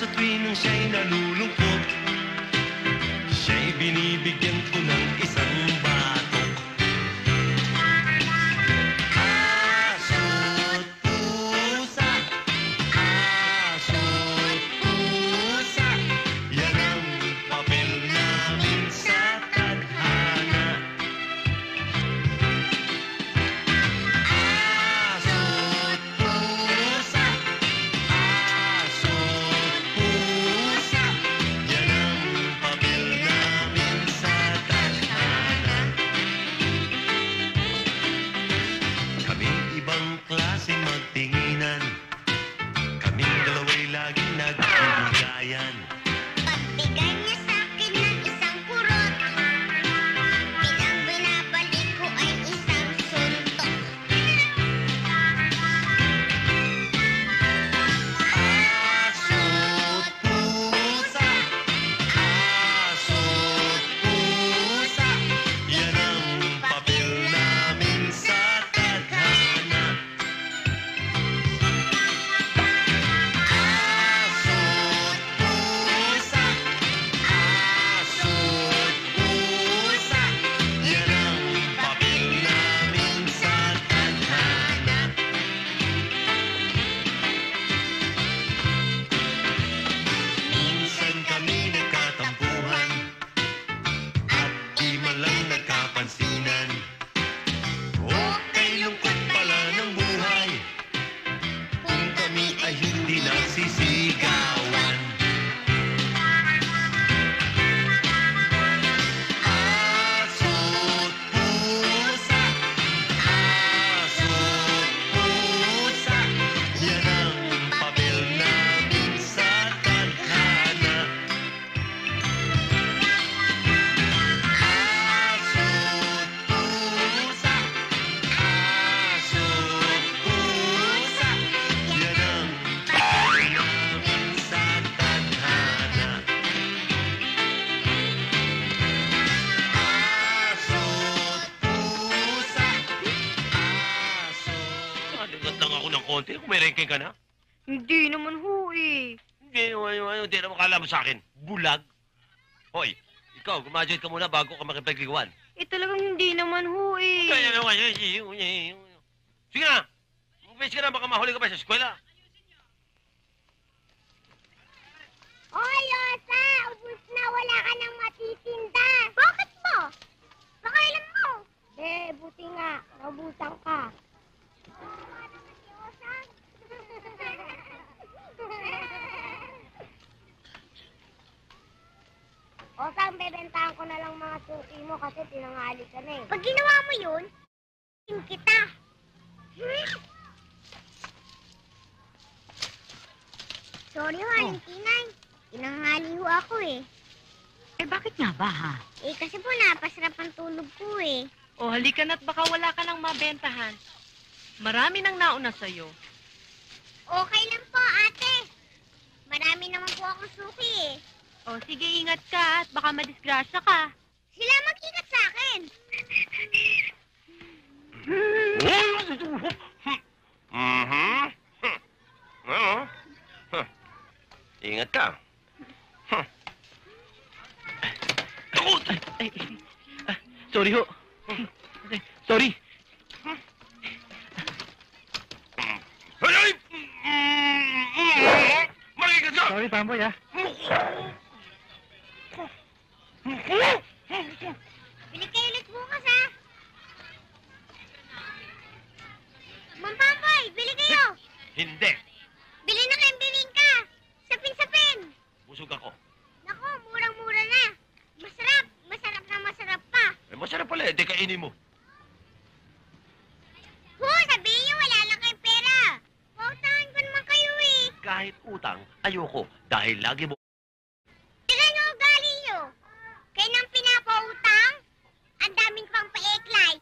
sa tuwing siya'y nalulungkot. Siya'y binibigyan ko ng isang batok. Aso't pusa, aso't pusa, yan ang papel namin sa tadhana. Aso't pusa, aso't pusa, yan ang papel namin sa tadhana. Kaming ibang klaseng magtinginan, kaming dalawa'y laging nagbibigayan. Pagbigay niya sa'kin ng isang kurot, pinang-binabalik ko ay isang suntok. Aso't pusa, aso't pusa, yan ang papel namin sa tadhana. Aso't pusa, aso't pusa, yan ang papel namin sa tadhana. Minsan kami nagkatampuhan at di man lang nagkapansinan. Okay, lungkot pala ng buhay kung kami ay hindi nagsisigawan. Aso't pusa, aso't pusa, yan ang papel namin sa tadhana. Aso't pusa, aso't pusa, yan ang papel namin sa tadhana. Aso't pusa, aso't... Aligat lang ako ng konti kung may ranking ka na. Hindi naman ho eh. Hindi naman kala mo sa akin. Bulag. Hoy, ikaw, gumaduate ka muna bago ka makipagliguan. Eh talagang hindi naman ho eh. Sige na. Mag-face ka na, baka mahuli ka pa sa eskwela. Hoy, Osa! Ubus na, wala ka nang matitinda. Bakit mo? Pakailan mo? Buti nga. Naubusan ka. Osang, bebentahan ko na lang mga suki mo kasi tinanghali ka na eh. Pag ginawa mo yun, kita. Sorry ho, Alintinay. Tinanghali ho ako eh. Eh bakit nga ba ha? Eh kasi po napasarap ang tulog ko eh. O halika na't baka wala ka nang mabentahan. Marami nang nauna sa'yo. Okay lang po, ate. Marami naman po akong suki eh. O sige, ingat ka at baka madisgrasya ka. Sila mag-ingat sa akin. Ingat ka. Takot! Sorry ho. Sorry. Ay! Makikat ka! Sorry, Pamboy ah. Bili kayo ulit bukas ha. Mampamboy, bili kayo. Hindi. Bili na kayong bibingka. Sapin-sapin. Busog ako. Naku, murang-mura na. Masarap. Masarap na masarap pa. Eh, masarap pala eh. Di kainin mo. Sabihin niyo wala lang kayong pera. Pautangan ko naman kayo eh. Kahit utang, ayoko. Dahil lagi mo... Tignan niyo ugali niyo. Kayo nang pinapautang. Ang daming pang pa-eklay.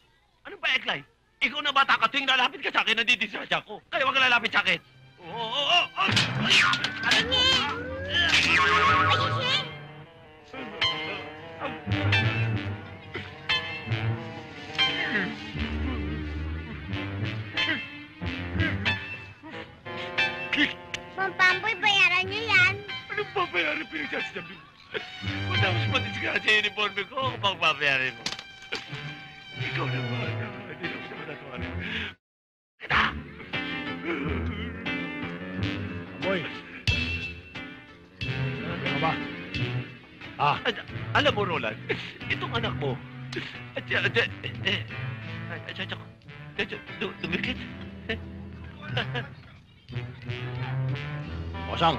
Ano ba, Eklay? Ikaw na bata ka tuwing lalapit ka sa akin, nadidisgrasya ko. Kaya wag ka lalapit sa akin. Oo. Sige. Ayusin. Mampamboy, bayaran niyo yan. Ano babayaran pinagsasabi mo. Matapos matisgrasya yung uniforme ko, ako pang babayaran mo. Ikaw na ba? Hindi na ako matatawarin. Boy. Ano ba? Ah, Alam mo, Roland, itong anak mo, dumikit. Osang.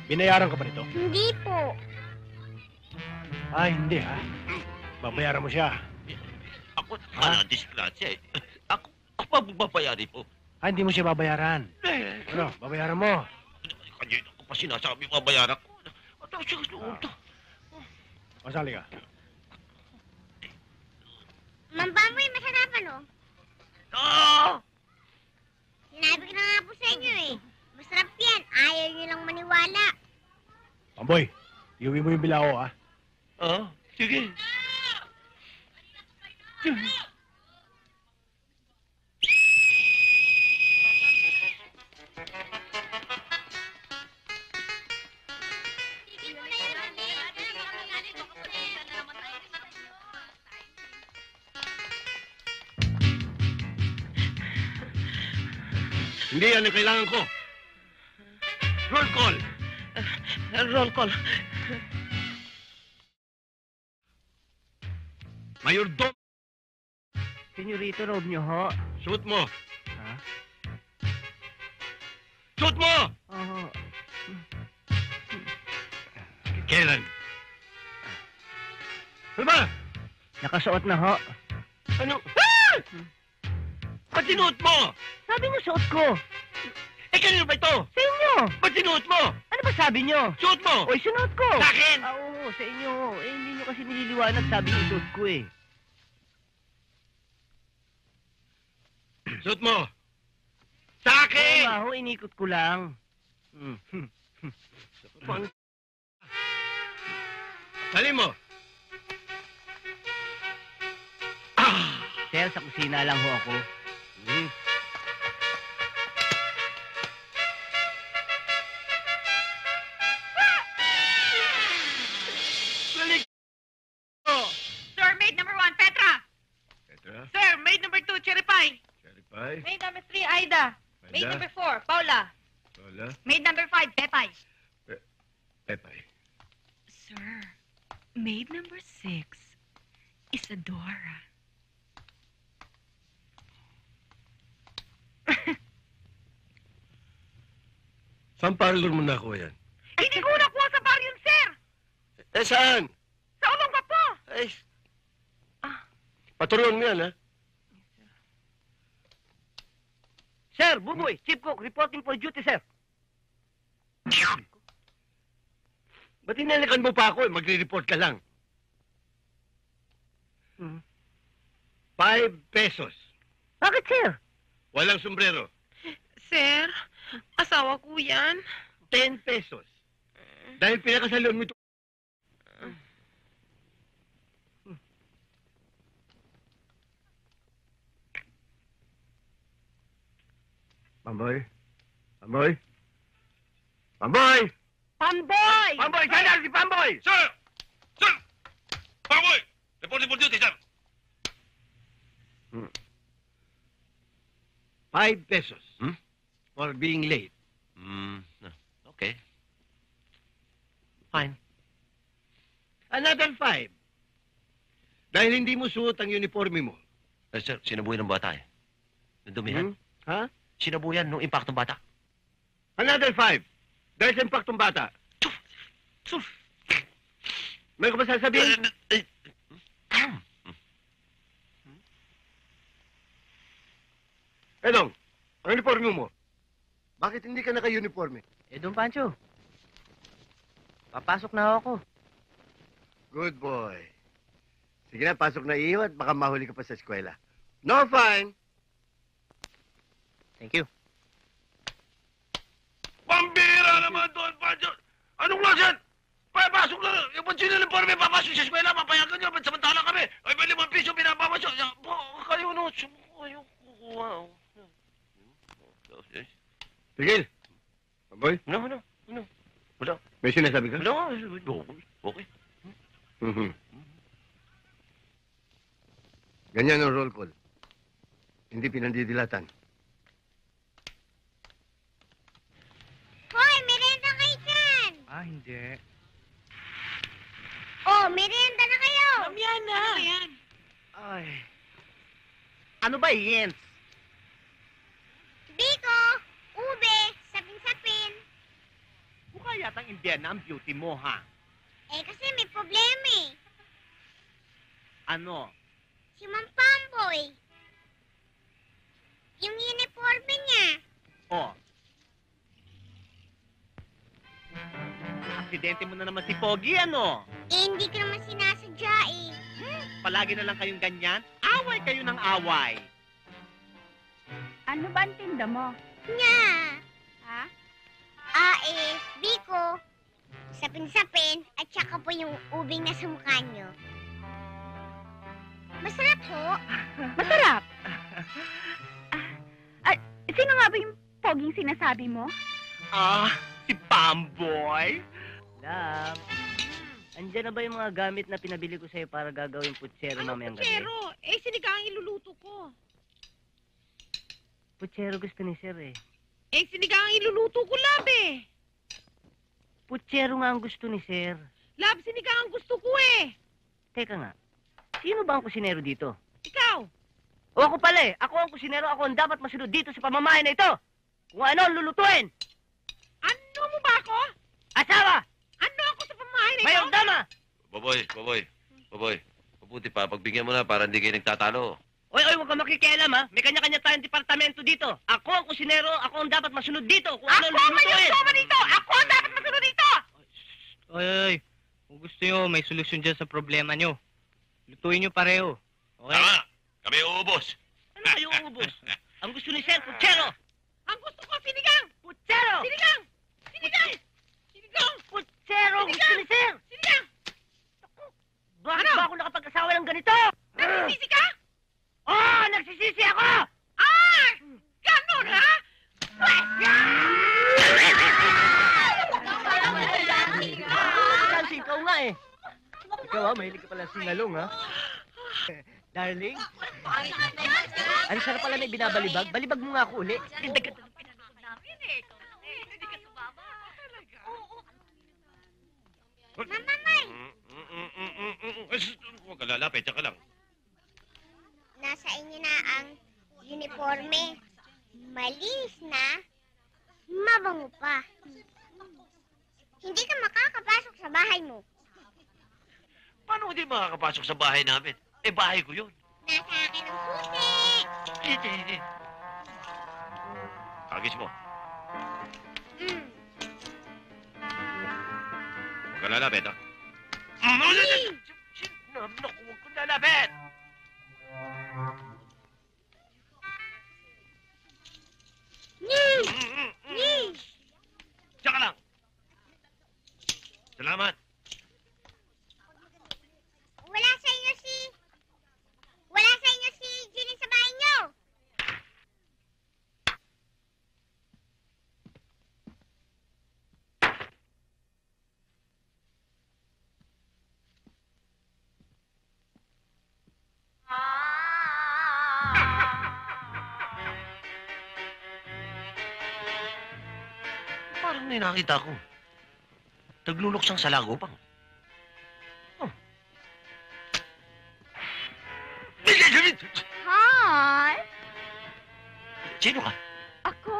Binayaran ka pa nito? Hindi po. Ay, hindi ha. Babayaran mo siya. Ako, disgrasya eh. Ako pa babayarin po. Ah, hindi mo siya babayaran. Ano, babayaran mo. Kanina ako pa sinasabi babayaran ko. At ako siya gusto ko. Osang, liga. Mambamoy, masarapan oh. Ah! Sinabi ko na nga po sa inyo eh. Masarap yan. Ayaw nyo lang maniwala. Pamboy, iuwi mo yung bilao ha. Ah, sige. Hindi yan ang kailangan ko. Roll call. Roll call. Mayordom. Senyorito, rob niyo ho. Shoot mo. Ha? Shoot mo! Oo. Kailan? Ano ba? Nakasuot na ho. Ano? Ah! Ba't sinuot mo? Sabi niyo suot ko. Eh, kanino ba ito? Sa inyo. Ba't sinuot mo? Ano ba sabi niyo? Suot mo! Oy, sunuot ko. Sa akin! Ah, oo, sa inyo. Eh, hindi niyo kasi nililiwanag. Sabi niyo suot ko eh. Suot mo! Sa Oo akin! nga ho, inikot ko lang. Dali mo! Sir, sa kusina lang ho ako. Balik! Sir, maid number 1, Petra. Petra, Sir, maid number 2, Cherry Pie. Cherry Pie, Maid number 3, Aida. Maid Aida. number 4, Paula. Lola, Maid number 5, Pepay. Pepay. Sir, maid number 6, Isadora. Saan parlor mo nakuha yan? Hindi ko nakuha sa bar yun, sir. Eh, saan? Sa ulong ka po. Ay, paturuan mo yan, ha? Sir, Buboy, Chief Cook, reporting for duty, sir. Ba't inalikan mo pa ako, eh? Magre-report ka lang. 5 pesos. Bakit, sir? Walang sombrero. Sir, asawa ko yan. 10 pesos. Dahil pinakasalon mo ito. Pamboy? Pamboy? Pamboy! Pamboy! Pamboy! Saan na si Pamboy? Sir! Sir! Pamboy! Report for duty, sir. 5 pesos. For being late. Okay. Fine. Another 5. Dahil hindi mo suot ang uniforme mo. Sir, sinabuyan ng bata eh. Nadumihan. Ha? Sinabuyan nung impact ng bata. Another 5. Dahil sa impaktong bata. May ka ba sasabihin? Edong, ang uniforme mo. Bakit hindi ka naka-uniforme? Eh, Don Pancho. Papasok na ako. Good boy. Sige na, pasok na iyo at baka mahuli ka pa sa eskwela. No fine. Thank you. Pambira naman doon, Pancho! Anong lasan? Papasok na! Yung pansin ng informe, papasok sa eskwela, papayagan nyo, ba't samantala kami? Ay, may 5 piso, pinapamasok. Kayo, no? Kayo, kukuha. Tigil. Pamboy, No. Wala. May sinasabi ka? Wala. Okay. Mhm. Ganyan ang roll call. Hindi pinandidilatan. Hoy, merenda kayo dyan! Hindi. Oh, merenda na kayo! Yan na. Ano yan? Ay. Ano ba yan? Biko, ube, sapin-sapin. Mukha yatang Indiana ang beauty mo, ha? Eh, kasi may problema eh. Ano? Si Ma'am Pamboy. Yung uniforme niya. Oh. Aksidente mo na naman si Pogi, ano? Eh, hindi ko naman sinasadya eh. Palagi na lang kayong ganyan? Away kayo ng away. Ano ba ang tinda mo? Nga. Ha? Biko, sapin-sapin, at saka po yung ubing na sa mukha niyo. Masarap ho. Masarap. Sino nga ba yung poging sinasabi mo? Si Pamboy? Love, andyan na ba yung mga gamit na pinabili ko sa'yo para gagawin putsero mamayang gabi? Putsero? Eh, sinigang iluluto ko. Putsero gusto ni Sir eh. Eh, sinigang iluluto ko, Lab eh. Putsero nga ang gusto ni Sir. Lab, sinigang ang gusto ko eh. Teka nga, sino ba ang kusinero dito? Ikaw. O ako pala eh. Ako ang kusinero, ako ang dapat masunod dito sa pamamahay na ito. Kung ano ang lulutuin. Ano mo ba ako? Asawa! Ano ako sa pamahay na ito? Mayong dama! Baboy. Mabuti pa, pagbigyan mo na para hindi kayo nagtatalo. Oy, huwag ka makikialam ha. May kanya-kanya tayong departamento dito. Ako ang kusinero, ako ang dapat masunod dito. Kung ano ang lulutuin. Ako dito! Ako ang dapat masunod dito! Oy. Kung gusto nyo, may solusyon dyan sa problema nyo. Lutuin nyo pareho. Okay? Tama! Kami uubos! Ano kayo ubos? Ang gusto ni Sir, putsero! Ang gusto ko, sinigang! Putsero! Sinigang! Sinigang! Sinigang! Putsero! Gusto ni Sir! Sinigang! Bakit Ano? ba ako nakapag-asawa ng ganito? Nagsisisi ka? Oh, nagsisisi ako! Ganon, ha? Nancy, ikaw nga eh. Ikaw ha, mahilig ka pala singalong ha. Darling? Ano sarap pala may binabalibag? Balibag mo nga ako uli. Mama May, Huwag ka lalapit, ka lang. nasa inyo na ang uniforme. Malinis na, mabango pa. Hindi ka makakapasok sa bahay mo. Paano hindi makakapasok sa bahay namin? Eh, bahay ko yun. Nasa akin ang susi. Hindi. Agis mo. Mm. Huwag ka lalapit, ha? Naku, huwag kong lalapit! Tsaka lang. Salamat. Wala sa inyo si Julie sa bahay niyo. Parang may nakita ko. Nagluluksang sa lagupang. Oh. Hi! Sino ka? Ako?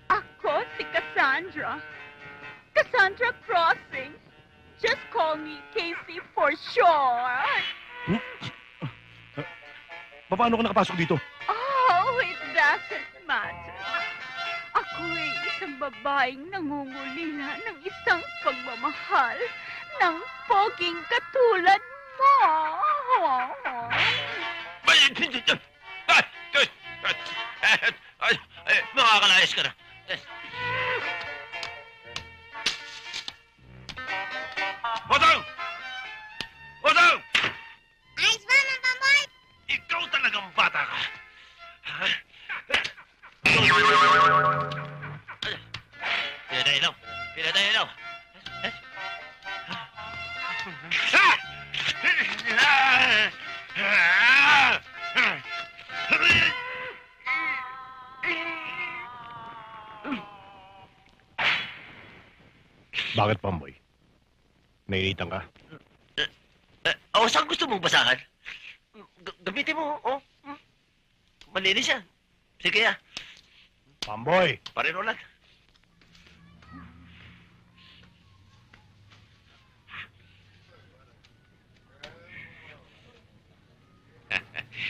Ako si Cassandra. Cassandra Crossing. Just call me Casey for short. Paano ka nakapasok dito? Oh, it doesn't matter. Ako'y isang babaeng nangungulila ng isang pagmamahal ng poging katulad mo. Makakalayas ka na. Otong! Otong! Ayos ba, Ma'am Pamboy? Ikaw talagang bata ka. Ha? Yan na, ilaw. Sila tayo daw. Bakit, Pamboy? Nainitan ka? Saan gusto mong basahan? Gamitin mo, oh. Malinis yan. Sige, Pamboy! Pareho lang.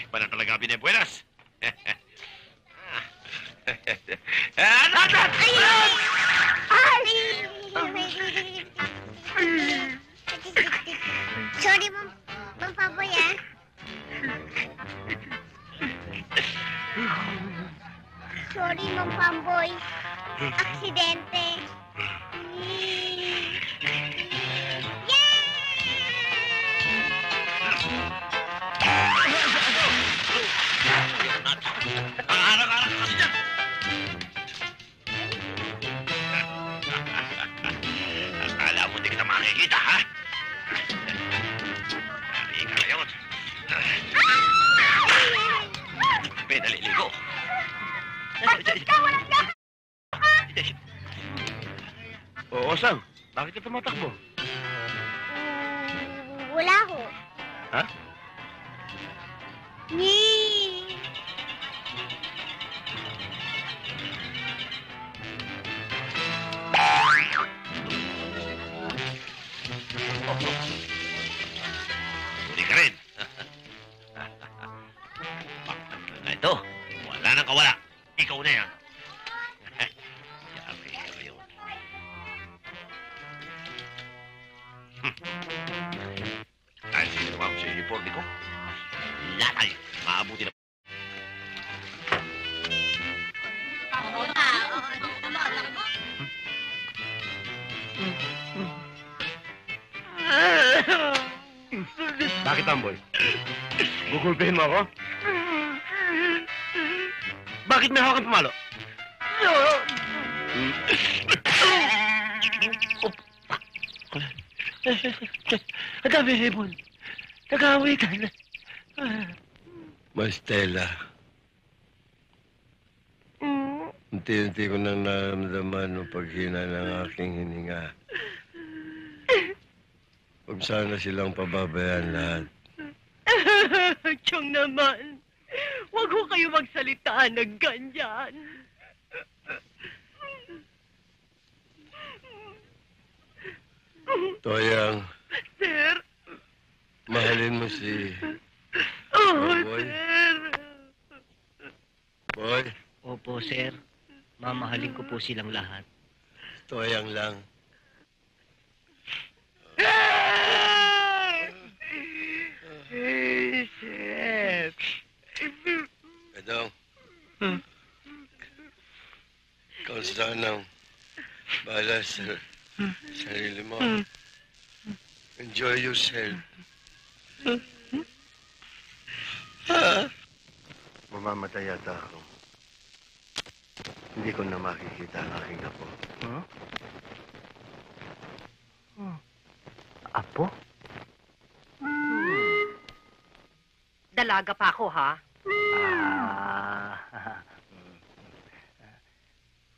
Parang talaga binebuenas. Natat! Sorry, Mang Pamboy, ah. Sorry, Mang Pamboy. Aksidente. Ang arang-arang kasi dyan. Akala mo hindi kita makikita, ha? Nari ka ngayon. May naliligo. Oo, Sam. Bakit ka tumatakbo? Wala ho. Ha? Huli ka rin. Ito, wala nang kawala. Ikaw na yan. Yari ka ngayon. Dahil sinuwa ko sa uniforme ko, lahat ay maabuti na. Bakit, Pamboy? Gugulpihin mo ako? Bakit may hawak ang pamalo? Ang dami hipon. Nag-aawitan. Mastela. Unti-unti ko nang naramdaman ng paghina ng aking hininga. Huwag sana silang pababayaan lahat. Tiyong naman. Huwag ho kayo magsalita ng ganyan. Toyang, Sir. mahalin mo si Boy. Sir. Boy, Opo, sir. Mamahalin ko po silang lahat. Toyang lang. Sir. Edong. Ikaw sanang bahala sa sarili mo. Enjoy yourself. Mamamatay yata ako. Hindi ko na makikita ang aking apo. Apo? Dalaga pa ako, ha?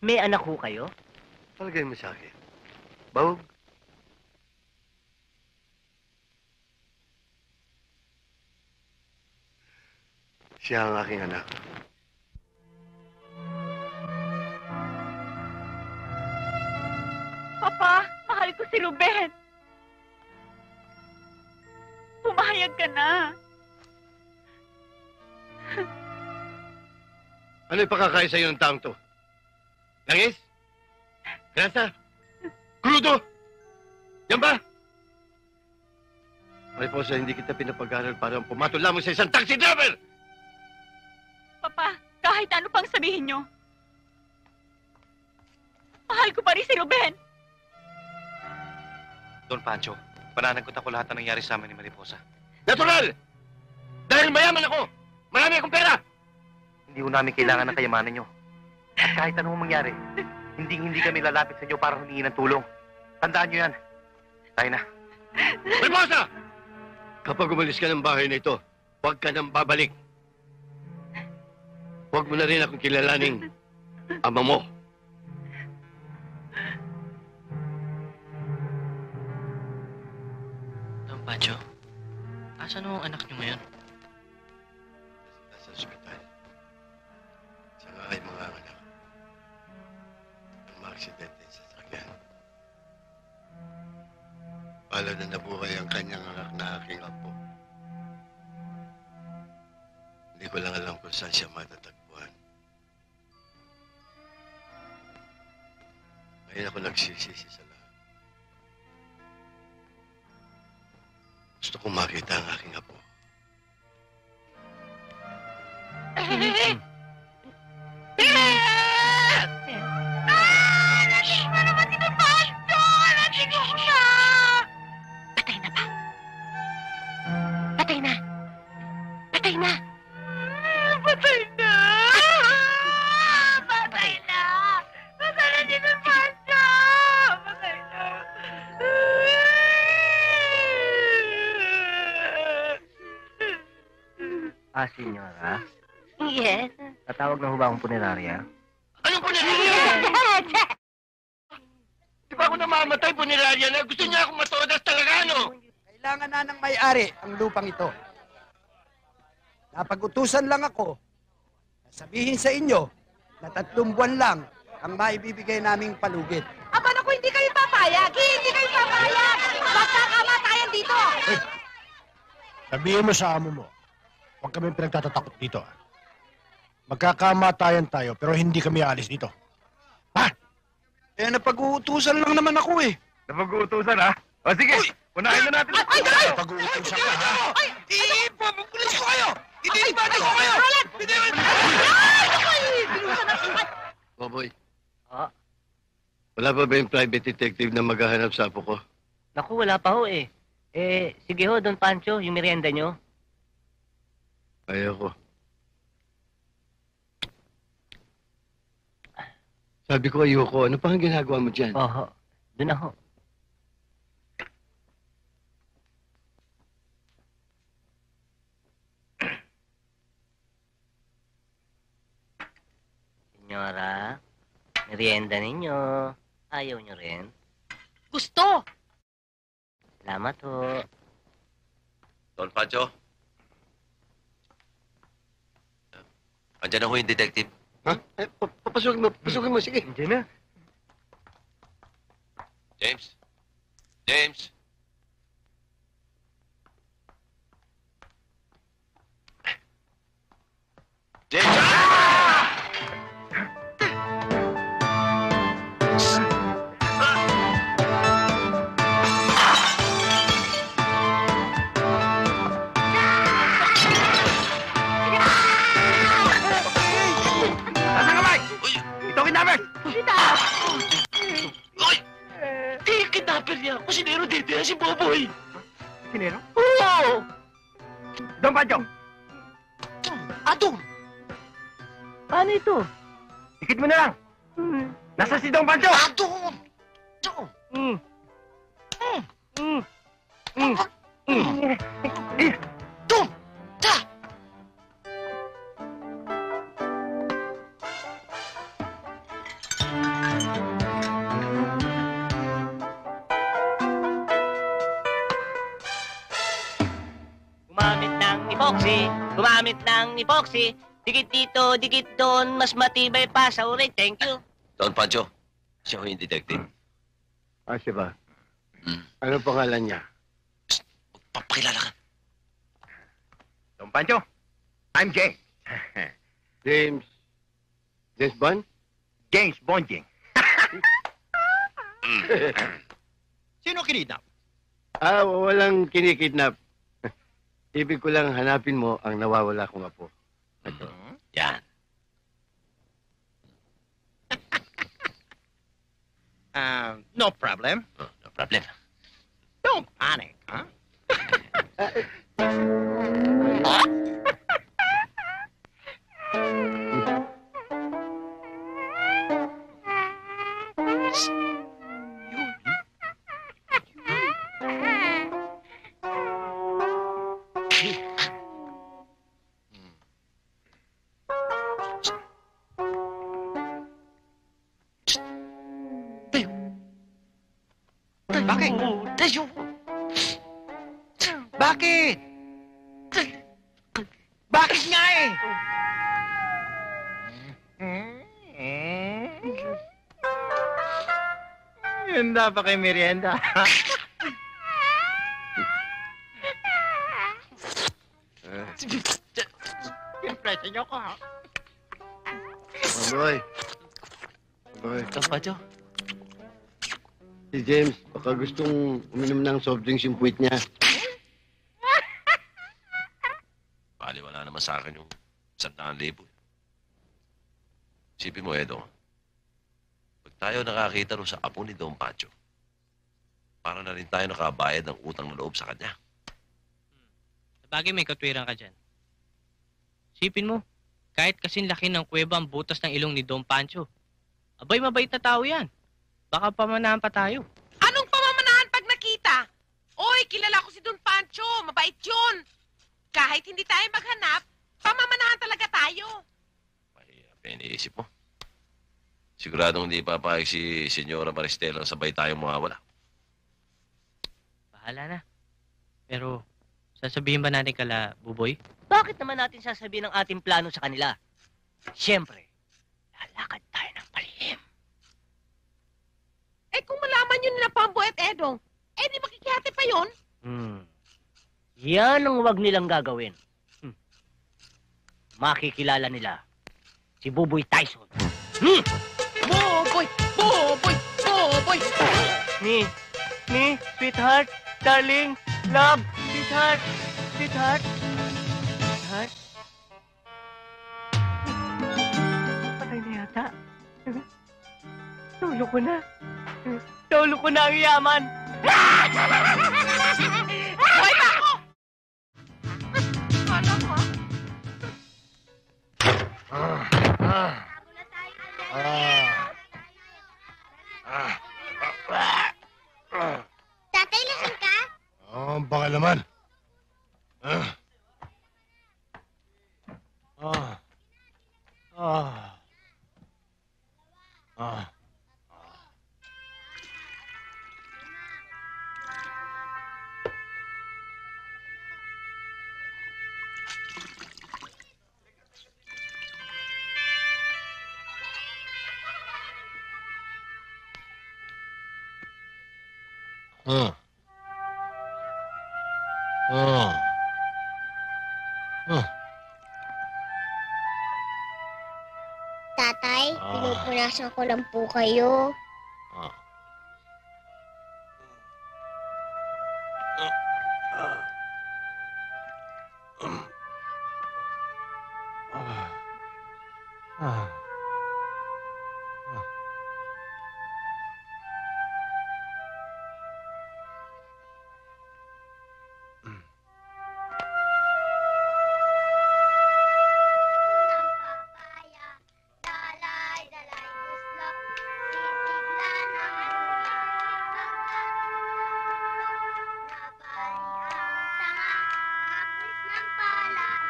May anak ho kayo? Palagay mo sa akin. Bawag. Siya ang aking anak. Papa, mahal ko si Ruben. Pumayag ka na. Ano yung pakakain sa'yo ng taong to? Langis? Grasa? Crudo? Yan ba? Mariposa, hindi kita pinapag-aral para pumatol lamang sa isang taxi driver! Papa, kahit ano pang sabihin nyo, mahal ko pa rin si Ruben. Don Pancho, pananagot ako lahat na nangyari sa amin ni Mariposa. Natural! Dahil mayaman ako! Marami akong pera! Hindi ko namin kailangan ng kayamanan nyo. At kahit anong mangyari, Hindi kami lalapit sa inyo para humingi ng tulong. Tandaan nyo yan. Tayo na. Mariposa! Kapag umalis ka ng bahay na ito, huwag ka nang babalik. Huwag mo na rin akong kilalaning ama mo. Don Pancho, asan ang anak niyo ngayon? Nasa ospital. Saka ay mga anak. Ang mga aksidente sa sakyan. Pala na nabuhay ang kanyang anak na aking apo. Hindi ko lang alam kung saan siya matatagpuan. Ngayon ako nagsisisi sa lahat. Gusto kong makita ang aking apo. Patay na! Patay na! Patay na! Patay na! Patay na din ang Pancho! Patay na! Senyora, Yes? tatawag na ho ba akong punerarya? Anong punerarya? Di ba ako namamatay, punerarya na? Gusto niya akong matodas talaga, no? Kailangan na ng may-ari ang lupang ito. Napag-utusan lang ako na sabihin sa inyo na 3 buwan lang ang maibibigay naming palugit. Aba naku, hindi kayo papayag! Hindi kayo papayag! Magkakamatayan dito! Sabihin mo sa amo mo, huwag kami pinagtatatakot dito. Magkakamatayan tayo, pero hindi kami aalis dito. Eh, napag-uutusan lang naman ako eh. Napag-uutusan, ha? O sige, unahin na natin. Pag-uutusan ka, ha? Ipapapulis ko kayo! Idilibado ko kayo! Boboy, Ah, wala pa ba yung private detective na maghahanap sa apo ko? naku, wala pa ho eh. Sige ho, Don Pancho, yung merienda nyo. Ayoko. Sabi ko ayoko. Ano pa ang ginagawa mo dyan? Oho, doon na ho. Senyora, merienda ninyo. Ayaw nyo rin? Gusto! Salamat ho. Don Pancho? Andiyan na ho yung detective. Ha? Papasukin mo. Sige. Hindi na. James? James? James! Nasa kamay! Ito kidnapper! Uy! Di kidnapper niya. Kusinero dito yan si Boboy. Sinero? Oo! Don Pancho! Atong! Paano ito? Ikit mo na lang! Nasa si Don Pancho! Atong! Mm. Mm. Mm. Mm. Tum! Ta! Gumamit ng epoxy. Dikit dito, dikit doon, mas matibay pa sa ulit. Thank you. Don Pancho, siya ho yung detective. Siya ba? Hmm. Ano pangalan niya? Papakilala ka. Don Pancho, I'm James. James Bond? James Bonjing. Sino kinidnap? Walang kinikidnap. Ibig ko lang hanapin mo ang nawawala kong apo. Yan. No problem. No problem. Don't panic, huh? Bakit? Bakit? Bakit nga eh? Handa pa kay merienda. Impresa niyo ko, ha? Boy. Boy. Kampacho? Si James, baka gustong uminom ng soft drinks yung puwit niya. Bali, wala naman sa akin yung 100,000. Isipin mo, Edo. Pag tayo nakakita ro sa apo ni Don Pancho, para na rin tayo nakabayad ng utang na loob sa kanya. Sabagay may katwiran ka dyan. Isipin mo, kahit kasing laki ng kuweba ang butas ng ilong ni Don Pancho, abay mabait na tao yan. Baka pamanahan pa tayo. Anong pamamanahan pag nakita? Oy, kilala ko si Don Pancho. Mabait yun. Kahit hindi tayo maghanap, pamamanahan talaga tayo. Mahirap iniisip mo. Siguradong hindi papayag si Senyora Maristela sabay tayong mawawala. Bahala na. Pero, sasabihin ba natin kala, Buboy? Bakit naman natin sasabihin ang ating plano sa kanila? Siyempre, lalakad tayo ng palihim. Eh kung malaman yun nila Pamboy at Edong, eh di makikihati pa yun. Yan ang huwag nilang gagawin. Makikilala nila si Buboy Tyson. Boboy! Boboy! Boboy! Me, sweetheart, darling, love, sweetheart, sweetheart, sweetheart. Patay na yata. Tulo ko na. Tulo ko na ang yaman. Buhay pa ako! Ano ko? Tatay, lasing ka? Oo, baka naman. Tatay, pinupunasan ko lang po kayo.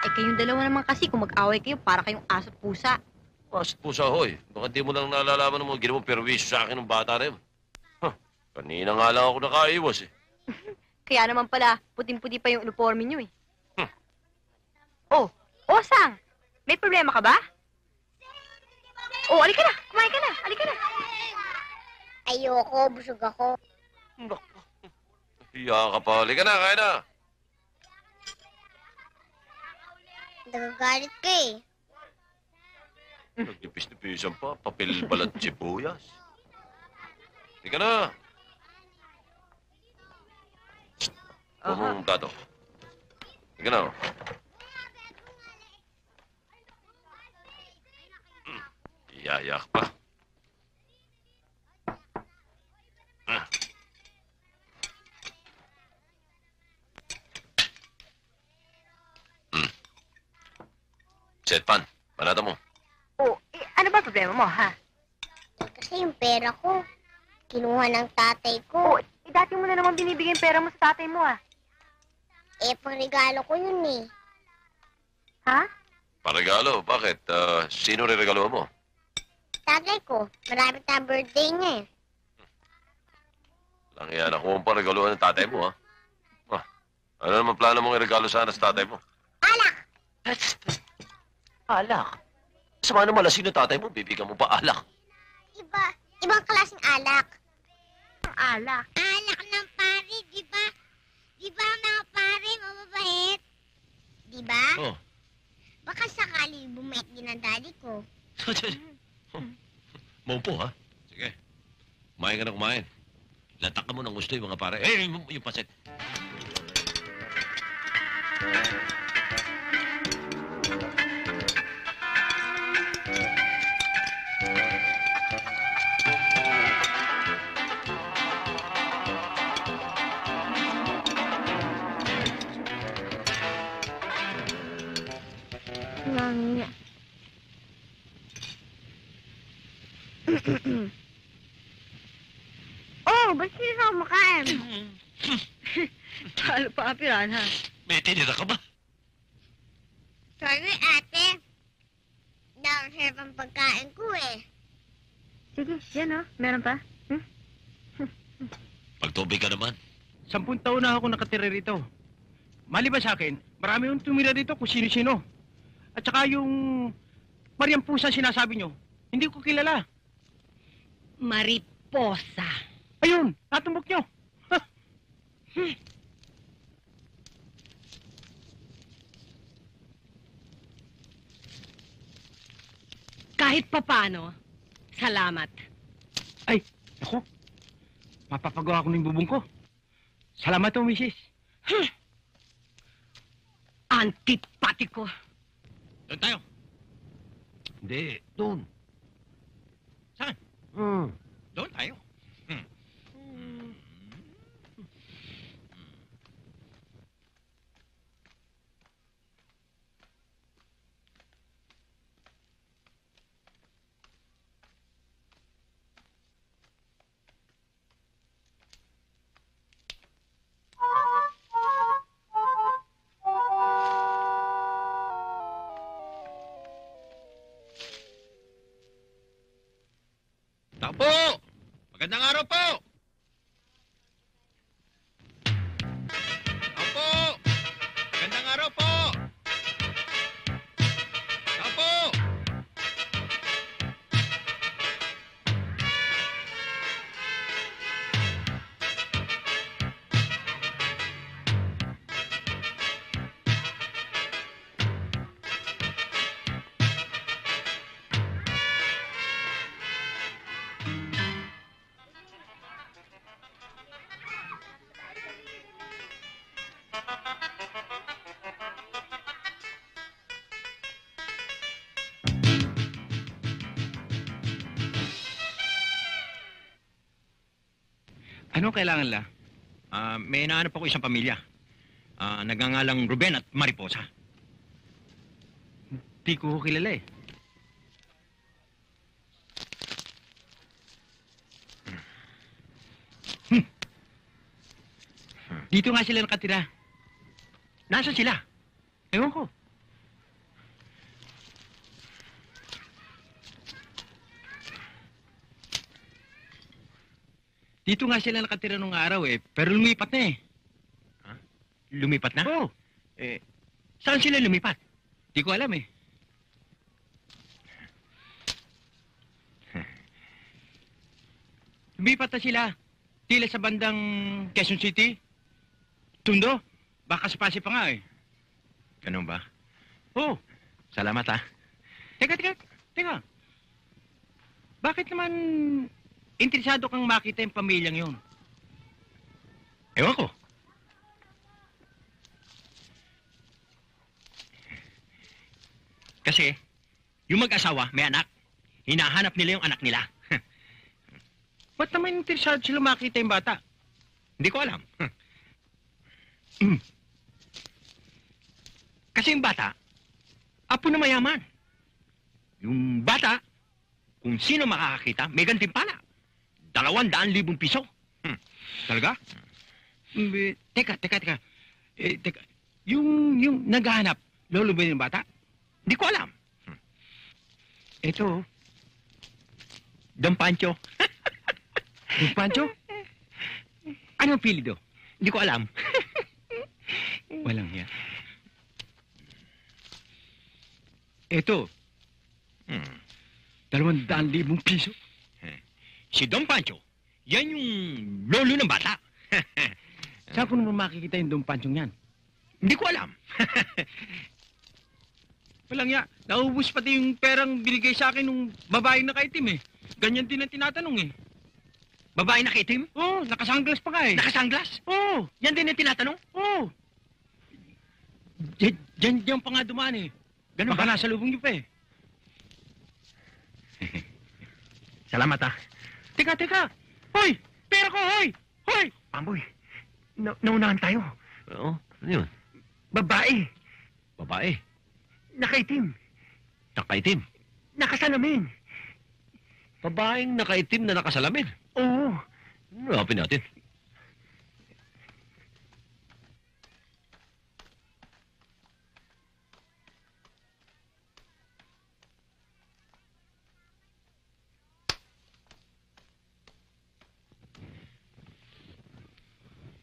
Eh, kayong dalawa naman kasi kung mag-away kayo, para kayong aso't pusa. Mas pusa, hoy. Baka di mo lang nalalaman ng mga ginawang perwisyo sa akin ng bata na yun. Kanina nga lang ako nakaiwas eh. Kaya naman pala, puting-puti pa yung uniforme nyo eh. Oh, Osang! May problema ka ba? Oh, alika na! Kumain ka na! Alika na! Ayoko, busog ako. Hiya ka pa. Halika na, kaya na. Nagagalit ka eh. Nagdipis-dipisan pa. Papel balat sibuyas. Halika na. Mong tato. Halika na. Iyayak pa. Setpan, panata mo. Oh, eh, ano ba problema mo, ha? Kasi yung pera ko, kinuha ng tatay ko. Oh, eh, dati mo na naman binibigay yung pera mo sa tatay mo, ah. Eh, pangregalo ko yun eh. Ha? Paregalo? Bakit? Sino re-regalo mo? Tatay ko, marami na birthday niya eh. Ang yan, ako mo pa regaluhan ng tatay mo, ha? Ah, ano naman plano mong iregalo sana sa tatay mo? Alak! Alak? Sama naman lasing ng tatay mo, bibigyan mo pa alak. Ibang klaseng alak. Alak. Alak ng pare, di ba? Di ba ang mga pare, mababait? Di ba? Oh. Baka sakali bumait din ang daddy ko. Maupo, ha? Sige. Kumain ka na kumain. Latak ka mo ng gusto yung mga pare. Eh, yung pasit. Oh, ba't sila ako makain? Talo pa, piranha. May tinira ka ba? Sorry, ate. Dahil sarap ang pagkain ko eh. Sige, yan meron pa. Pagtubig ka naman. 10 taon na ako nakatira rito. Maliban sa akin, marami yung tumira dito kung sino-sino. At saka yung Mariang Pusa sinasabi nyo, hindi ko kilala. Mariposa. Ayun, natumbok nyo. Kahit papano, salamat. Ay, ako. Mapapagawa ko ng bubong ko. Salamat po, misis. Antipatiko. Doon tayo. Hindi, doon. Saan? Doon tayo. Tao po! Magandang araw po! Tao po! Magandang araw po! Tao po! Ano kailangan la? May inaanap ako isang pamilya. Nagngangalang Ruben at Mariposa. Di ko kilala eh. Dito nga sila nakatira. Nasaan sila? Ewan ko. Dito nga sila nakatira nung araw eh, pero lumipat na eh. Lumipat na? Oo. Saan sila lumipat? Di ko alam eh. Lumipat na sila. Tila sa bandang Quezon City. Tundo. Baka sa Pasig pa nga eh. Ganun ba? Oo. Salamat ha. Teka. Bakit naman interesado kang makita yung pamilyang yun? Ewan ko. Kasi, yung mag-asawa, may anak. Hinahanap nila yung anak nila. Ba't naman interesado sila makita yung bata? Hindi ko alam. Kasi yung bata, apo na mayaman. Yung bata, kung sino makakakita, may gantimpala. 200,000 piso. Talaga? Teka. Teka. Yung naghahanap, lolo ba yung bata? Hindi ko alam. Ito. Don Pancho. Don Pancho? Anong apelido? Hindi ko alam. Walang yan. Ito. 200,000 piso. Si Don Pancho, yan yung lolo ng bata. Saan ko naman makikita yung Don Pancho yan? Hindi ko alam. Walang ya. Naubos pati yung perang binigay sa akin nung babae na kaitim eh. Ganyan din ang tinatanong eh. Babae na kaitim? Oo, nakasanglas pa ka eh. Nakasanglas? Oo. Yan din ang tinatanong? Oo. Diyan pa nga dumaan eh. Ganun baka nasa lubong niyo pa eh. Salamat ah. Teka. Hoy! Pera ko, hoy! Hoy! Pamboy, naunahan tayo. Oo, ano yun? Babae, Babae. nakaitim, Nakaitim. nakasalamin. Babaeng nakaitim na nakasalamin. Oo. Hanapin natin.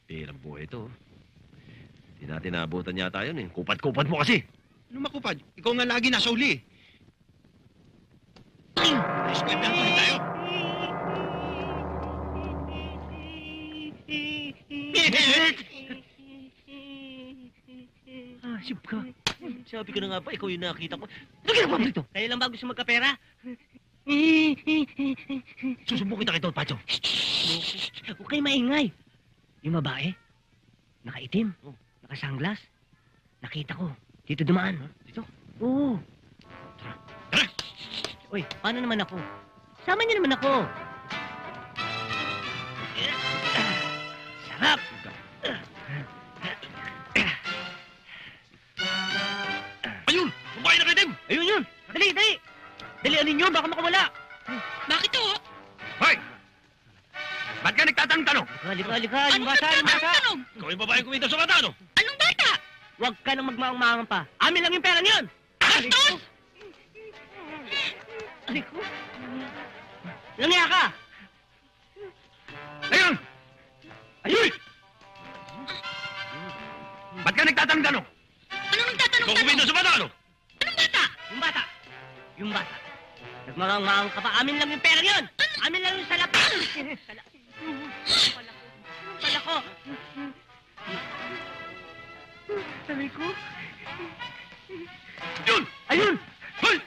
Pirang buhay ito. Hindi natin naabutan yata yun eh. Kupat-kupat mo kasi. Ano makupad? Ikaw nga lagi nasa uli eh. Eskwentahan ko rin tayo. Sip ka. Sabi ko na nga ba, ikaw yung nakita ko. Ano ginagawa mo dito? Kaya lang ba gusto magkapera? Susubukin kita kay Don Pancho. Huwag kayo maingay. Yung babae, nakaitim, nakasanglas. Nakita ko. Dito dumaan. Dito? Oo. Tara! Uy, paano naman ako? Sama niyo naman ako. Sarap! Ayun! Babae nakaitim! Ayun yun! Dali! Dalianin niyo, baka makawala. Bakit to? Hoy! Ba't ka nagtatanong-tanong? Halika, yung bata. Ikaw yung babaeng kumita sa bata, ano? Anong bata? Huwag ka nang magmaang-maangan pa. Amin lang yung pera niyon! Bastos! Aliko? Langya ka! Ayun! Ayun! Ba't ka nagtatanong-tanong? Anong nagtatanong? Ikaw kumita sa bata, ano? Anong bata? Yung bata. Nagmaang-maangan ka pa. Amin lang yung pera niyon! Amin lang yung salap. Pala ko. Sabi ko. Yun! Ayun! Hoy!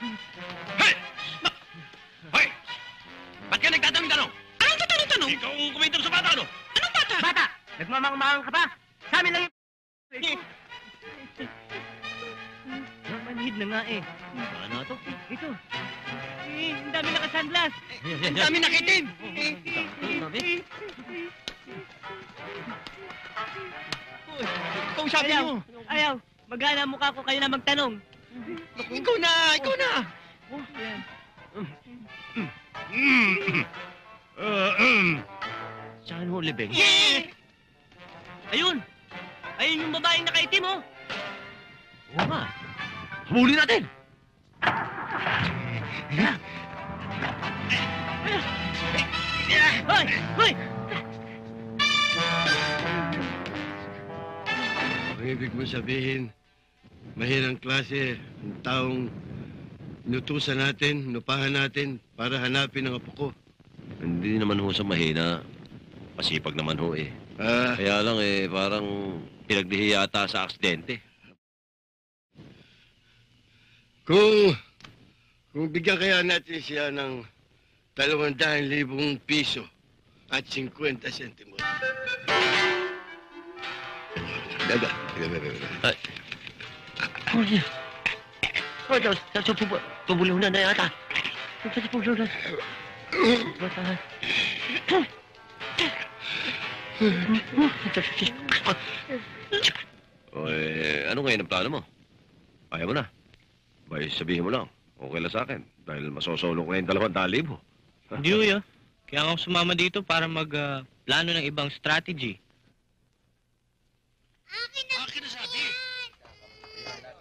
Hey! Hoy! Ba't ka nagtatanong-tanong? Anong tatanong-tanong? Ikaw ang kumita sa bata, ano? Anong bata? Bata! Nagmaang-maangan ka pa. Sa amin lang yung... Manhid na nga eh. Ano to? Ito. Ang dami nakasanglas. Ang dami nakitim. Kausapin mo. Ayaw. Magana ang mukha ko, kayo na magtanong. Ikaw na. Oh, yan. Saan ho, Libeng? Ayun! Ayun yung babaeng nakaitim, oh! Oo nga. Habulin natin! Hoy! Hoy! Ang ibig mo sabihin, mahirang klase ang taong inutusan natin, inupahan natin para hanapin ang apo ko. Hindi naman ho sa mahina. Masipag naman ho eh. Kaya lang eh, parang pinaglihi yata sa aksidente. Kung bigyan kaya natin siya ng 200,000 piso at 50 sentimos. Daga. Ay. Hoy, tubulaw na yata. Tubulaw na. O eh, ano ngayon ang plano mo? Ayaw mo na. Bay, sabihin mo lang. Okay lang sa akin. Dahil masosolo ko ngayon 200,000. Hindi ho yun. Kaya ako sumama dito para mag-plano ng ibang strategy. Akin na sabi.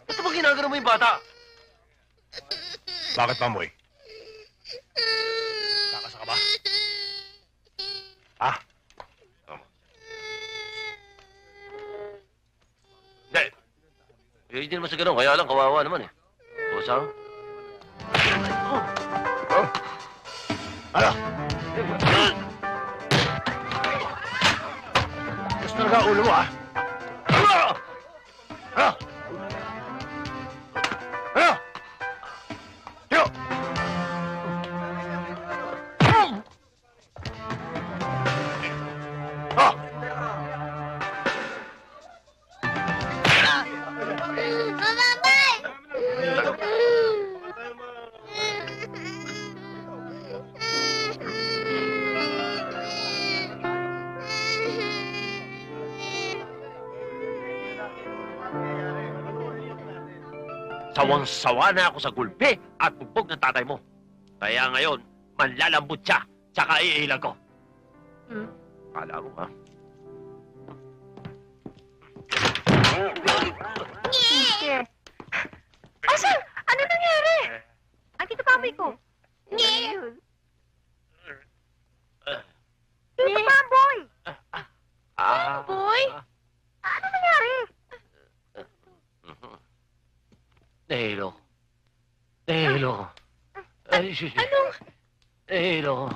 Ba't ba ginagano mo yung bata? Bakit, Pamoy? Kakasa ka ba? Ha? Eh, hindi naman sa ganun. Kaya lang, kawawa naman eh. O, saan? Ano? Gusto talaga ulo mo, ah? Ano? Ano? Ano? Yo! Oh! Mamabay! Sawang-sawa na ako sa gulpi at bugbog ng tatay mo. Kaya ngayon, manlalambot siya, tsaka iilang ko. Kala mo, ha? Osang! Ano nangyari? Ang tito Pamboy ko. Tito Pamboy! Boy? Ano nangyari? Nahilo. Nahilo. Anong... Nahilo.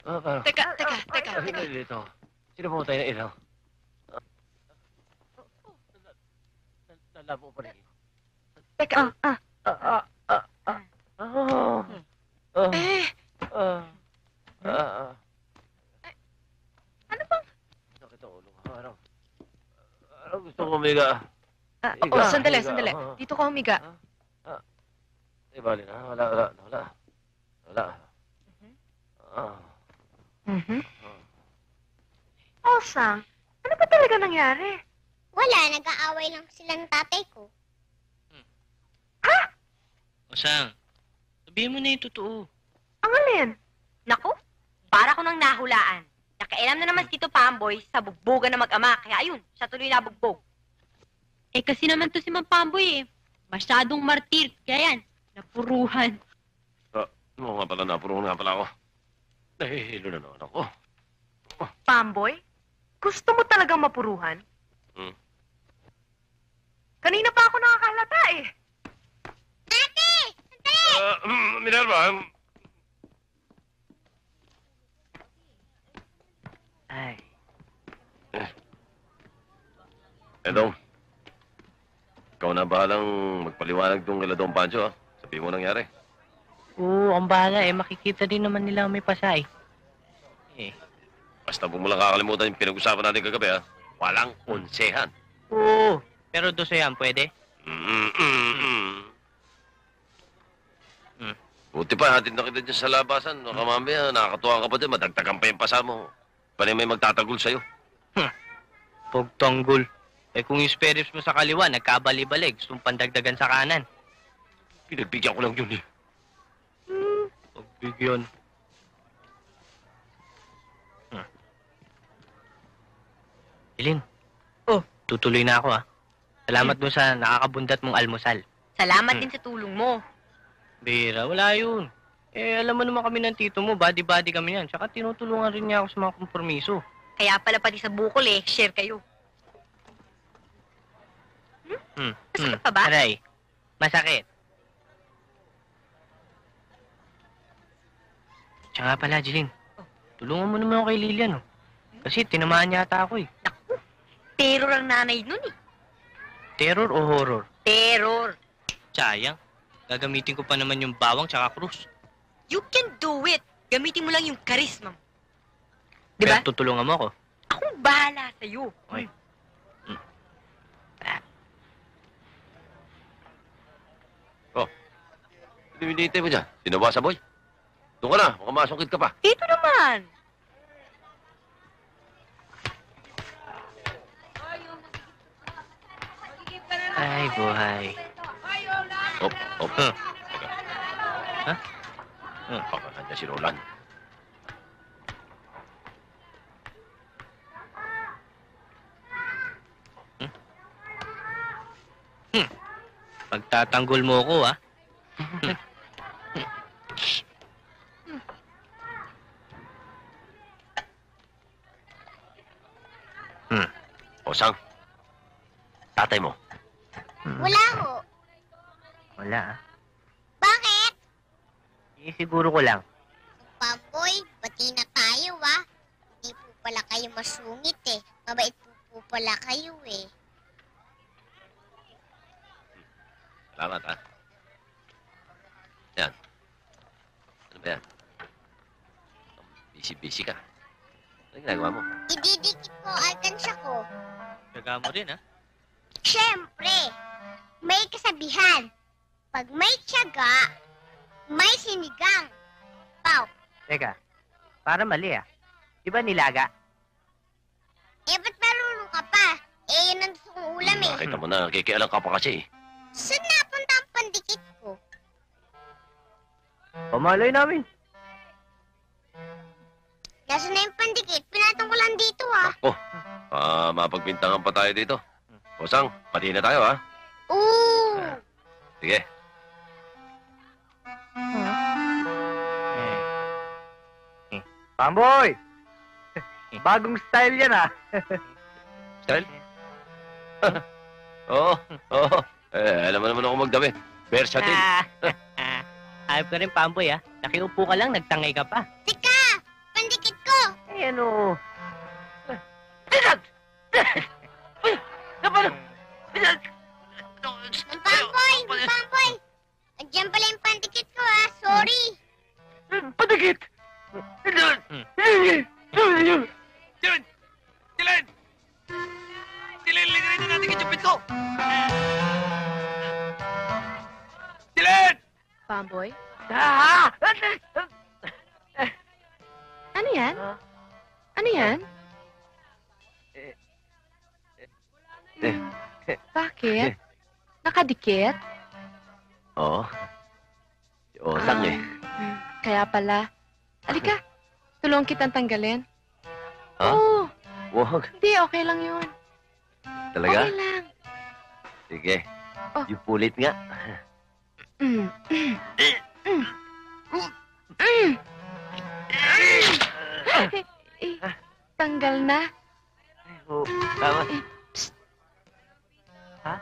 Parang... Teka. Dito. Sino pumatay na ilaw? Nalabo pa rin. Teka. Ano bang... Sakit ang ulo. Parang gusto ko umiga. Sandali. Dito ka humiga. Eh, bali na. Wala. Osang, ano ba talaga nangyari? Wala, nag-aaway lang sila ng tatay ko. Osang, sabihin mo na yung totoo. Ang alin? Naku, para ko nang nahulaan. Nakailam na naman si Tito Pamboy sa bugbogan na mag-ama. Kaya ayun, siya tuloy nabugbog. Eh kasi naman to si Mang Pamboy eh. Masyadong martir. Kaya yan, napuruhan. Oo nga pala, napuruhan nga pala ako. Nahihilo na naman ako. Pamboy? Gusto mo talagang mapuruhan? Kanina pa ako nakakalata eh. Ate! Sandali! Minerva, Ay. Edong, ikaw na bahalang magpaliwanag tong kila Don Pancho, ha? Sabihin mo nangyari. Oo, ang bahala eh. Makikita din naman nila may pasay. Basta huwag mo lang kakalimutan yung pinag-usapan natin kagabi, ha? Walang konsehan. Oo, pero 12 yan, pwede? Buti pa, hatid na kita dyan sa labasan. Baka mamaya, nakakatuwa ka pa din. Madagtagan pa yung pasa mo. Panay may magtatagol sa'yo. Pagtanggol. Eh kung yung spare ribs mo sa kaliwa, nagkabali-bali. Gusto mong pandagdagan sa kanan. Pinagbigyan ko lang yun, eh. Pagbigyan. Ilin. Tutuloy na ako, ha. Salamat mo sa nakakabundat mong almusal. Salamat din sa tulong mo. Bira, wala yun. Eh, alam mo naman kami ng tito mo, body-body kami yan. Tsaka tinutulungan rin niya ako sa mga kompromiso. Kaya pala pati sa bukol eh, share kayo. Masakit pa ba? Aray, masakit. Tsaka pala, Jeline, tulungan mo naman ako kay Lilian, oh. Kasi tinamaan yata ako, eh. Naku, terror ang nanay nun eh. Terror o horror? Terror. Sayang. Gagamitin ko pa naman yung bawang tsaka krus. You can do it. Gamitin mo lang yung charisma mo. Diba? Kaya tutulungan mo ako. Akong bahala sa'yo. Okay. Hinihintay mo dyan. Sinawa sa boy. Doon ka na. Mukhang masungkit ka pa. Ito naman. Ay, buhay. Op. Ha? Baka nandiyan si Roland. Pagtatanggol mo ko, ha? Osang, Tatay mo. Wala ho. Wala, ah. Bakit? Siguro ko lang. Pamboy, bati na tayo, ah. Hindi po pala kayo masungit, eh. Mabait po pala kayo, eh. Salamat, ha? Yan. Ano ba yan? Busy-busy ka. Ano ginagawa mo? Ididikit ko alkansya ko. Gaga mo rin, ha? Siyempre, may kasabihan. Pag may tiyaga, may sinigang. Pau. Teka, para mali, ah. Di ba nilaga? Eh, ba't marunong ka pa? Eh, yun ang gusto kong ulam, eh. Nakita mo na, kikialam ka pa kasi. Saan napunta ang pandikit ko? Pamalay namin. Nasaan na yung pandikit? Pinatong ko lang dito, ah. Oh, mapagbintangan pa tayo dito. Osang, pati na tayo, ha? Oo. Sige. Pamboy! Bagong style yan, ah. Style? Oo, oo. Alam mo naman ako magdamit. Versatile. Ayop ka rin, Pamboy, ah. Nakiupo ka lang, nagtangay ka pa. Tika! Pandikit ko! Eh, ano? Pamboy! Andiyan pala yung pandikit ko, ah. Sorry. Padikit! Dilan! Dilan! Dilan! Dilan, lagay na natin kitupit ko! Dilan! Pamboy? Ah! Ano yan? Ano yan? Bakit? Nakadikit? Oo. Si Osang, eh. Kaya pala. Halika, tulungan kitang tanggalin. Ha? Oo. Wag. Hindi, okay lang yun. Talaga? Okay lang. Sige. Oh. Yung pulit nga. Mm. Tanggal na. Oo, tama. Ha?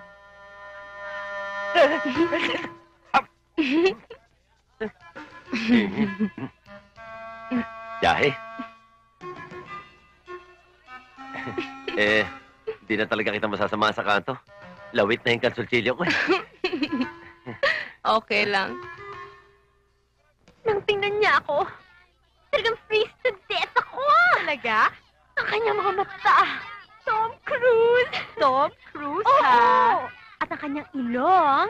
Yahe. Hindi na talaga kita masasama sa kanto. Lawit na yung kansulchilyo ko, eh. Okay lang. Nang tingnan niya ako, talagang freeze to death ako. Talaga? Ang kanyang mga mata. Tom Cruise. Tom Cruise, ha? At ang kanyang ilong,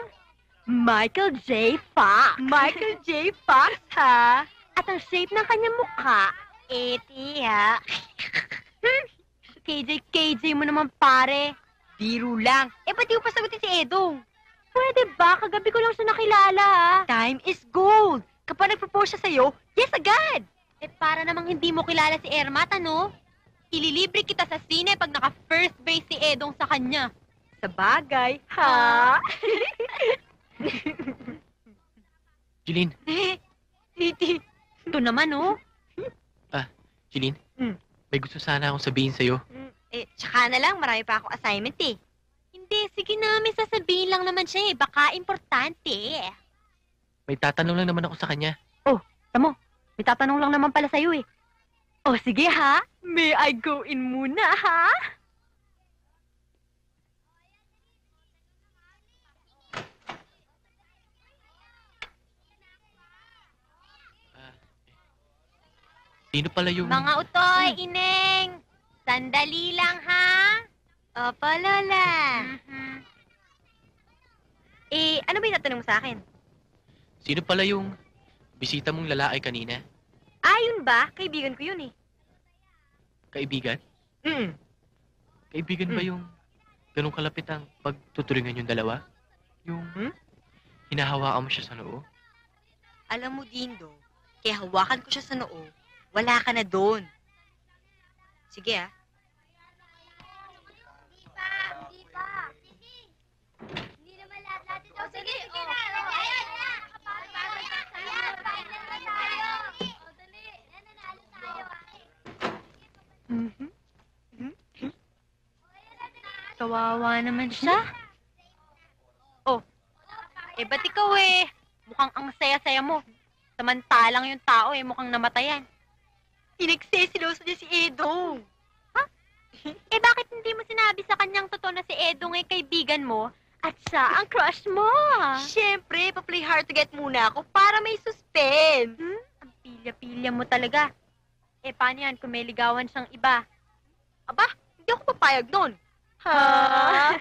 Michael J. Fox. Michael J. Fox, ha? At ang shape ng kanyang mukha, eti, ha? KJ mo naman, pare. Biro lang. Eh, ba't di mo pasagutin si Edong? Pwede ba? Kagabi ko lang siya nakilala, ha? Time is gold. Kapag nag-propose siya sa'yo, yes agad. Eh, para namang hindi mo kilala si Ermat, ano? Ililibre kita sa sine pag naka-first base si Edong sa kanya. Sa bagay, ha? Jeline, Titi. Ito naman, oh. Jeline, may gusto sana akong sabihin sa'yo. Eh, tsaka na lang, marami pa akong assignment, eh. Hindi, sige na, may sasabihin lang naman siya, eh. Baka importante, eh. May tatanong lang naman ako sa kanya. Oh, tamo, may tatanong lang naman pala sa'yo, eh. Oh, sige, ha? May I go in muna, ha? Sino pala yung... Mga utoy, ineng! Sandali lang, ha? Opo, Lola. Eh, ano ba yung tatanong mo sa akin? Sino pala yung bisita mong lalaki kanina? Ah, yun ba? Kaibigan ko yun, eh. Kaibigan? Mm. Kaibigan ba yung ganun kalapit ang pagtuturingan yung dalawa? Yung hinahawakan mo siya sa noo? Alam mo, Dindo, kaya hawakan ko siya sa noo, wala ka na doon. Sige, ah. Hindi pa. Hindi naman lahat ito. Sige, sige na. Ayan na. Ayan, bakit naman tayo? O, dali. Nananalo tayo. Kawawa naman siya. Oh, ba't ikaw mukhang ang saya-saya mo. Samantalang yung tao mukhang namatayan. Pinagsisiloso niya si Edong. Ha? Bakit hindi mo sinabi sa kanyang totoo na si Edong ay kaibigan mo at siya ang crush mo? Siyempre, pa-play hard to get muna ako para may suspense. Ang pilya-pilya mo talaga. Paano yan kung may ligawan siyang iba? Aba, hindi ako papayag doon. Ha?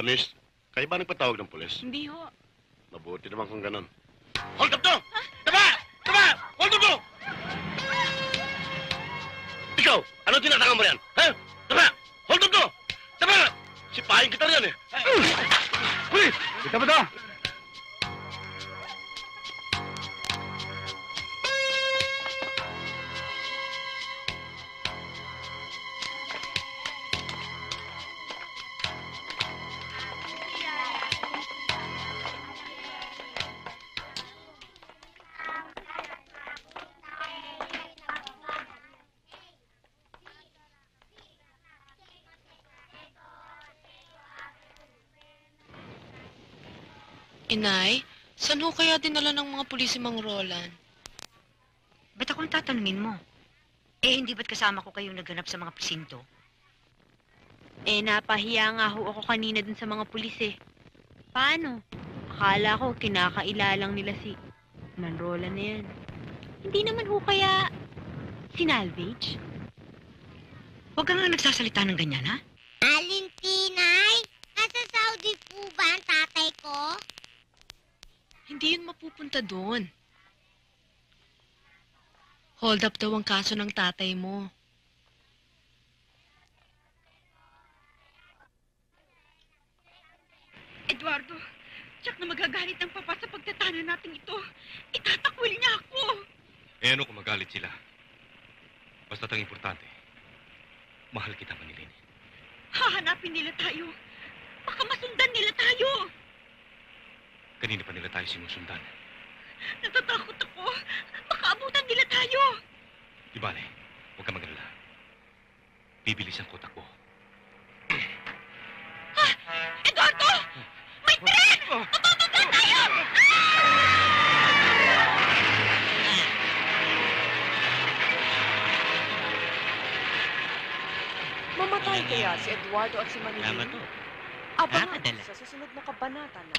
Miss, kayo ba nagpatawag ng pulis? Hindi ho. Mabuti naman kung ganun. Hold up to! Taba! Taba! Hold up to! Ikaw, ano tinatanga mo yan? Ha? Taba! Hold up to! Taba! Sipahin kita riyan Uy! Kita ba to? Inay, saan ho kaya dinala ng mga pulis si Mang Roland? Ba't ako ang tatanungin mo? Hindi ba't kasama ko kayong naghanap sa mga presinto? Napahiya nga ho ako kanina dun sa mga pulis Paano? Akala ko kinakailalang nila si Manrola na yan. Hindi naman ho kaya sinalvage? Huwag ka nga nagsasalita ng ganyan, ha? Alin, Tinay? Nasa Saudi po ba ang tatay ko? Hindi yun mapupunta doon. Hold up daw ang kaso ng tatay mo. Eduardo, tiyak na magagalit ang papa sa pagtatana natin ito. Itatakwil niya ako. Ano kung magalit sila? Basta't ang importante, mahal kita, Manilin. Hahanapin nila tayo. Baka masundan nila tayo. Kanina pa nila tayo sinusundan. Natatakot ako. Baka abutan nila tayo. Di bale, huwag ka mag-alala. Bibilisan ko takbo. Eduardo! May tren! Mababangga tayo! Mamatay kaya si Eduardo at si Manilin? Tama to. Abangan Nakakadala. sa susunod na kabanata na.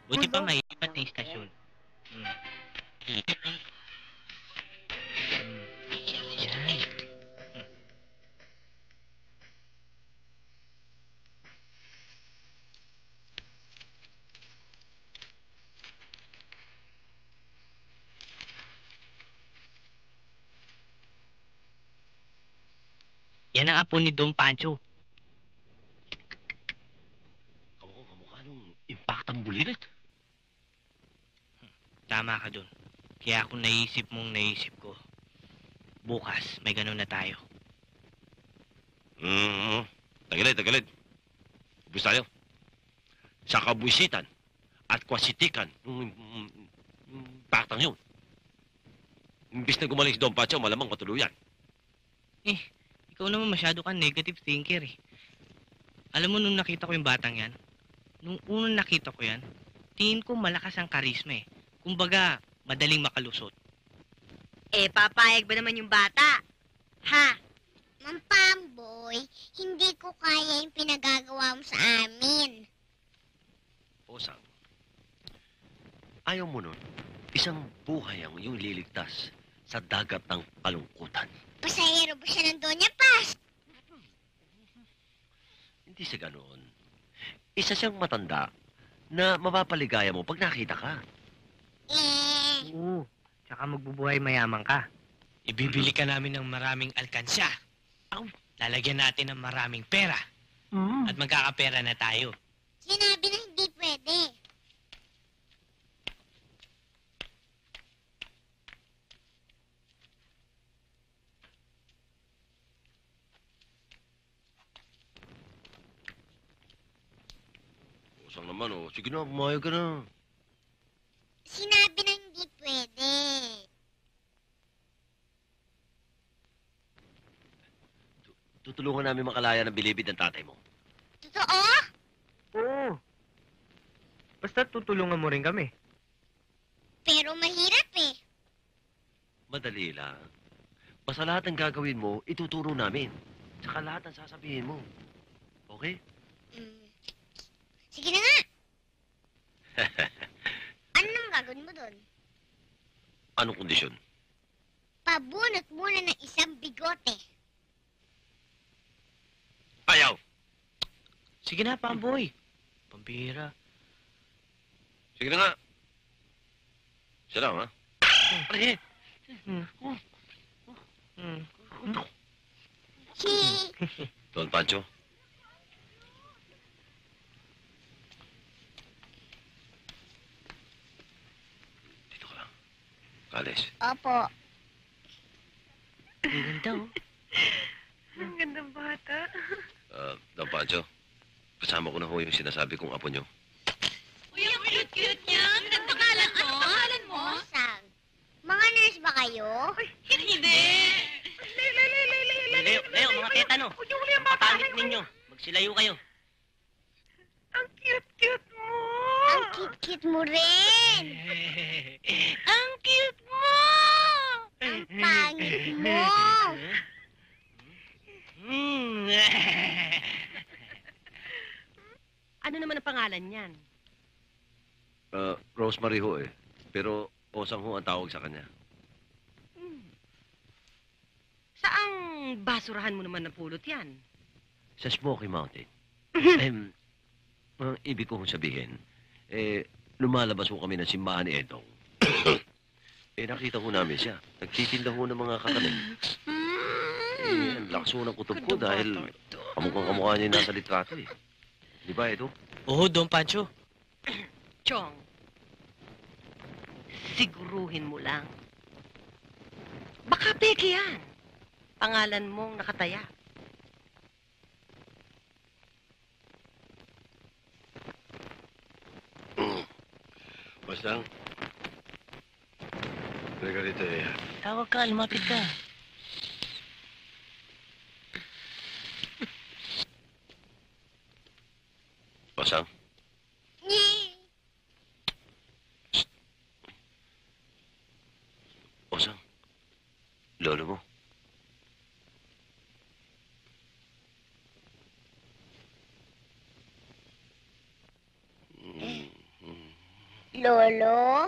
Buti pa may ipat na istasyon. Yan. Yan ang apo ni Don Pancho. Kamukha nung impactang bulilit. Tama ka dun. Kaya kung naisip mong naisip ko, bukas may ganun na tayo. Tagilid. Ubus tayo. Sa kabuisitan at kwasitikan, impactang yun. Imbis na gumaling si Don Pacho, malamang matuluyan. Ikaw naman masyado kang negative thinker Alam mo, nung nakita ko yung batang yan, nung unang nakita ko yan, tingin ko malakas ang karisma Kumbaga, madaling makalusot. Papayag ba naman yung bata? Ha? Mang Pamboy, hindi ko kaya yung pinagagawa mo sa amin. Osang, ayaw mo nun, isang buhay ang iyong liligtas sa dagat ng kalungkutan. Pasahero ba siya ng Doña Paz? Hindi sa ganoon. Isa siyang matanda na mapapaligaya mo pag nakita ka. Oo. Tsaka magbubuhay mayaman ka. Ibibili ka namin ng maraming alkansya. Lalagyan natin ng maraming pera. At magkakapera na tayo. Sinabi na hindi pwede. Osang naman, oh. Sige na, pumayag ka na. Sinabi na hindi pwede. Tutulungan namin makalaya ng bilibid ng tatay mo. Totoo? Oo. Basta tutulungan mo rin kami. Pero mahirap eh. Madali lang. Basta lahat ng gagawin mo, ituturo namin. Tsaka lahat ng sasabihin mo. Okay? Sige na nga. Ano naman gagawin mo doon? Anong kondisyon? Pabunot muna ng isang bigote. Ayaw! Sige na, Pamboy. Pambira. Sige na nga. Siya lang, ha? Pare! Don Pancho? Dito ka lang. Kalis. Opo. Ang ganda, oh. Ang gandang bata. Don Pancho, kasama ko na ho yung sinasabi kong apo nyo. Uy, ang cute-cute niya. Anong pangalan mo? Anong pangalan mo? Sang. Mga nurse ba kayo? Hindi. Leo, mga tetano. Patalit ninyo. Magsilayo kayo. Ang cute-cute mo. Ang cute-cute mo rin. Ang cute mo! Ang pangit mo. Ano naman ang pangalan niyan? Rosemary ho eh. Pero Osang ho ang tawag sa kanya. Saang basurahan mo naman napulot yan? Sa Smoky Mountain. Ang ibig ko sabihin, lumalabas ho kami ng simbahan ni Edong. Nakita ko namin siya. Nagtitinda ho ng mga kakanin. Ang lakas ho ng kutob ko dahil kamukhang-kamukha niya yung nasa litrato eh. Di ba, Edo? Oo, Don Pancho. Chong, siguruhin mo lang. Baka peke yan. Pangalan mong nakataya. Basta, halika rito eh. Tawag ka, lumapit ka. Osang? Osang, lolo mo. Lolo?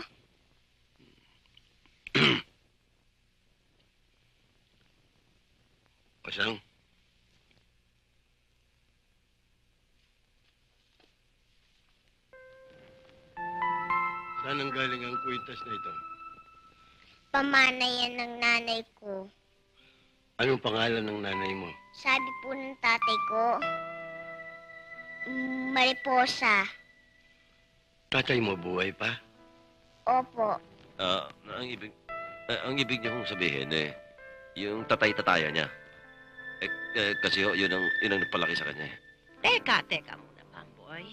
Osang, saan ang galing ang kwintas na ito? Pamana yan ng nanay ko. Anong pangalan ng nanay mo? Sabi po ng tatay ko, Mariposa. Tatay mo buhay pa? Opo. Ang ibig niyo hong sabihin yung tatay-tataya niya. Kasi ho, yun ang nagpalaki sa kanya eh. Teka muna, Pamboy.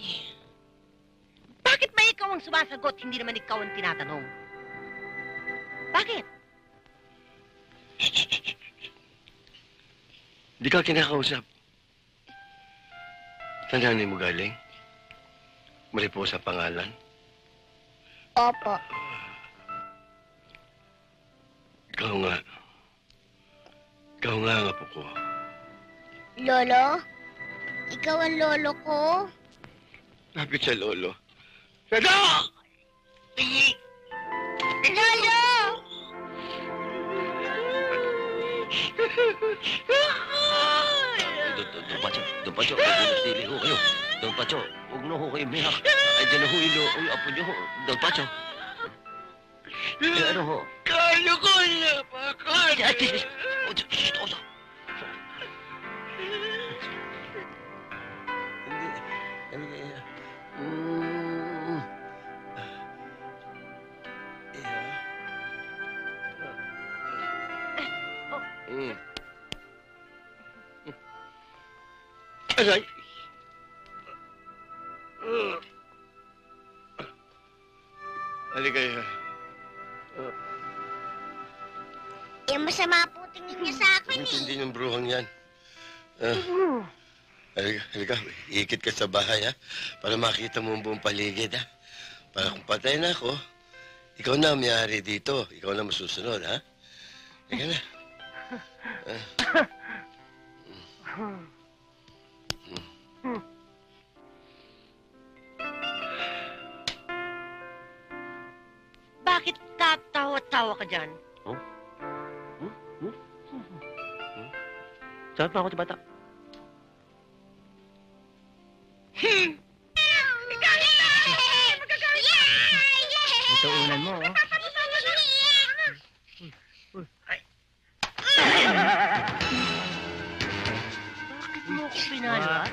Bakit ba ikaw ang sumasagot, hindi naman ikaw ang tinatanong? Bakit? Di ka kinakausap. Saan nanay mo galing? Mariposa pangalan? Opo. Ikaw nga. Ikaw nga ang apo ko. Lolo? Ikaw ang lolo ko? Lapit sa lolo. Sada! Lolo! Don Pacho, magdili ho kayo. Don Pacho, huwag na ho kayo miyak. Ay, dyan na ho yung apo niyo ho. Don Pacho. Ano ho? Kaya ko na pa, kaya. Aray! halika. Eh, masama po tingin niya sa akin eh. Hindi yung bruhang yan. Halika, iikit ka sa bahay, ha? Para makita mo ang buong paligid, ha? Para kung patay na ako, ikaw na ang may-ari dito. Ikaw na masusunod, ha? Halika na. Bakit tatawa-tawa ka dyan? Saan pa ako si bata? Ito unan mo, oh. Bakit mo ako pinalo, ha?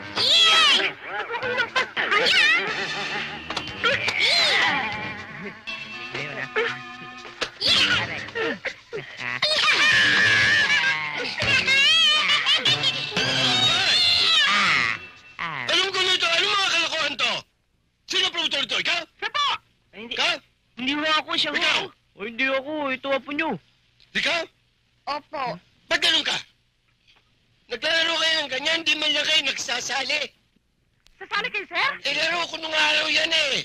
Ayun na. Anong gulo ito? Anong mga kalokohan to? Sino promotor ito? Ikaw? Siya po! Hindi. Ikaw? Hindi mo ako siya, Ikaw? O hindi ako, ito apo nyo. Ikaw? Opo. Ba't ganun ka? Naglalaro kayo ng ganyan, di man lang kayo nagsasali. Sasali kayo, sir? Eh, laro ko nung araw yan eh.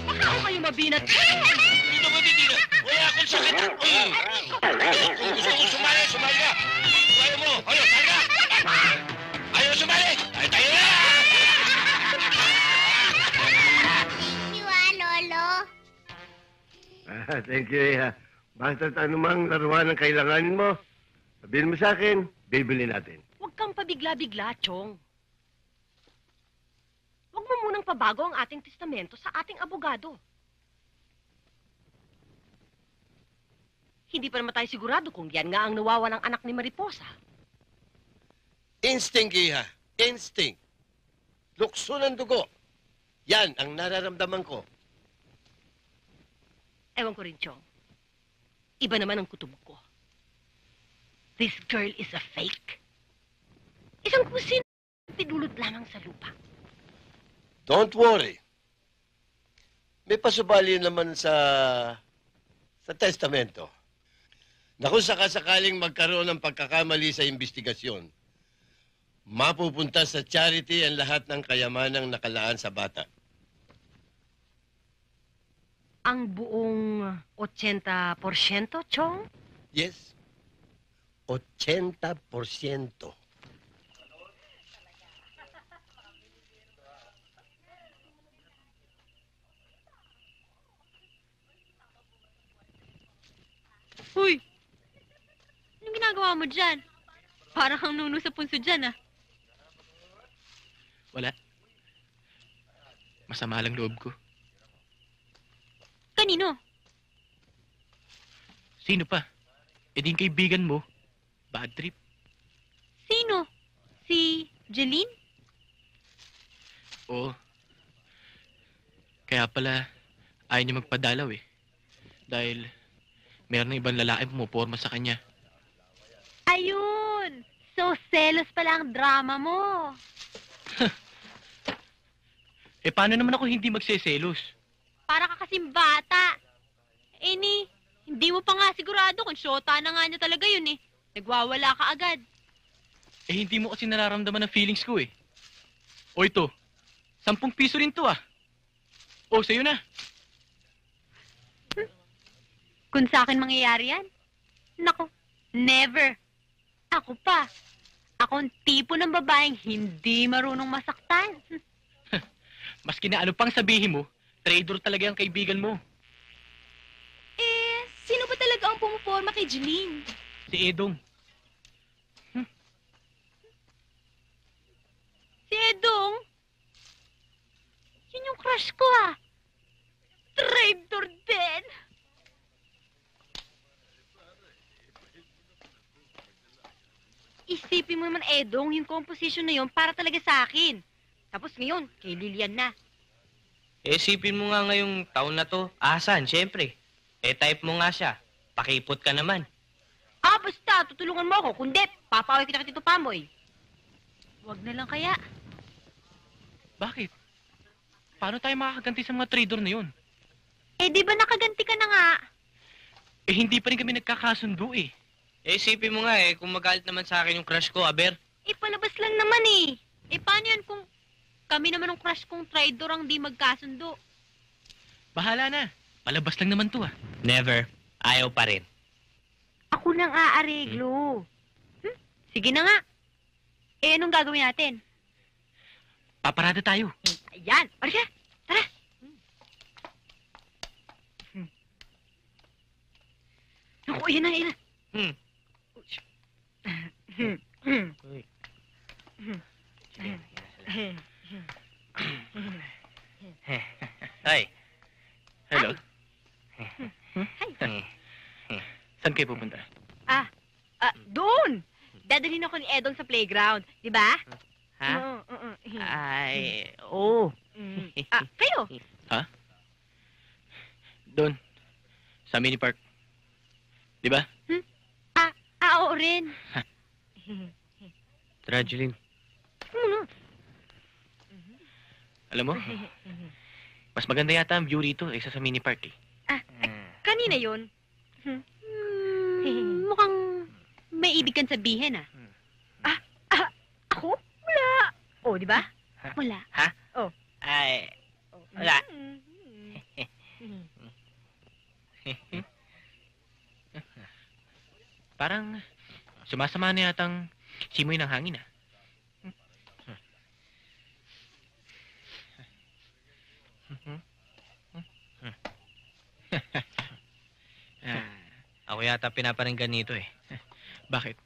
Baka ako kayo mabinat. Dito ba dito? Wala akong sakit. Kung gusto ko sumali, sumali ka. Kung ayaw mo, sali ka. Ayaw sumali. Tayo na! Lolo. Thank you, Iha. Basta anumang laruan ang kailanganin mo, sabihin mo sa akin, bibili natin. Huwag kang pabigla-bigla, Chong. Huwag mo munang pabago ang ating testamento sa ating abogado. Hindi pa naman tayo sigurado kung yan nga ang nawawalang anak ni Mariposa. Instinct, Iha. Instinct. Lukso ng dugo. Yan ang nararamdaman ko. Ewan ko rin, Chong. Iba naman ang kutob ko. This girl is a fake. Isang kusin pinulot lamang sa lupa. Don't worry. May pasubali naman sa testamento. Na kung sakasakaling magkaroon ng pagkakamali sa investigasyon, mapupunta sa charity ang lahat ng kayamanang nakalaan sa bata. Ang buong 80%, Chong? Yes. 80%. Hoy! Anong ginagawa mo dyan? Parang kang nuno sa punso dyan, ah. Wala. Masama lang loob ko. Kanino? Sino pa? E din kaibigan mo. Bad trip. Sino? Si Jeline? Oo. Kaya pala, ayaw niya magpadalaw eh. Dahil meron ng ibang lalaki pumuporma sa kanya. Ayun! So, selos pala ang drama mo. Eh, paano naman ako hindi magseselos? Para ka kasing bata. Eh hindi mo pa nga sigurado kung syota na nga niya talaga yun eh. Nagwawala ka agad. Eh, hindi mo kasi nararamdaman ang feelings ko eh. O ito, 10 piso rin to ah. O, sa'yo na. Kung sa akin mangyayari yan, nako, never. Ako pa. Ako ang tipo ng babaeng hindi marunong masaktan. Maski na ano pang sabihin mo, traitor talaga ang kaibigan mo. Eh, sino ba talaga ang pumuporma kay Jeline? Si Edong. Si Edong? Yun yung crush ko ah. Traitor din. Isipin mo naman, Edong, yung composition na yun para talaga sa akin. Tapos ngayon, kay Lilian na. Eh, isipin mo nga ngayong taon na to, asan, syempre. Eh, type mo nga siya. Pakipot ka naman. Basta, tutulungan mo ako. Kundi, papaway kita kay Tito Pamoy. Wag na lang kaya. Bakit? Paano tayo makakaganti sa mga trader na yun? Di ba nakaganti ka na nga? Hindi pa rin kami nagkakasundo eh. Isipin mo nga kung magalit naman sa akin yung crush ko, Aber. Palabas lang naman paano yan kung kami naman ng crush kong traidor ang di magkasundo? Bahala na. Palabas lang naman to Never. Ayaw pa rin. Ako nang aareglo. Sige na nga. Anong gagawin natin? Paparada tayo. Ayan. Marcia, tara. Naku, ayan na, ayan na. Uy. Ay. Hello. Saan kayo pupunta? Doon! Dadalhin ako ni Edong sa playground. Di ba? Ha? Oo. Ay, oo. Kayo? Doon. Sa mini park. Di ba? Oo rin. Tara, Jeline. Alam mo, mas maganda yata ang view rito kaysa sa mini park Kanina yun. Mukhang may ibig kang sabihin, Ako? Wala. Di ba? Wala. Ha? Oh. Ay, wala. Parang sumasama na yatang simoy ng hangin Ako yata pinaparinggan nito Bakit?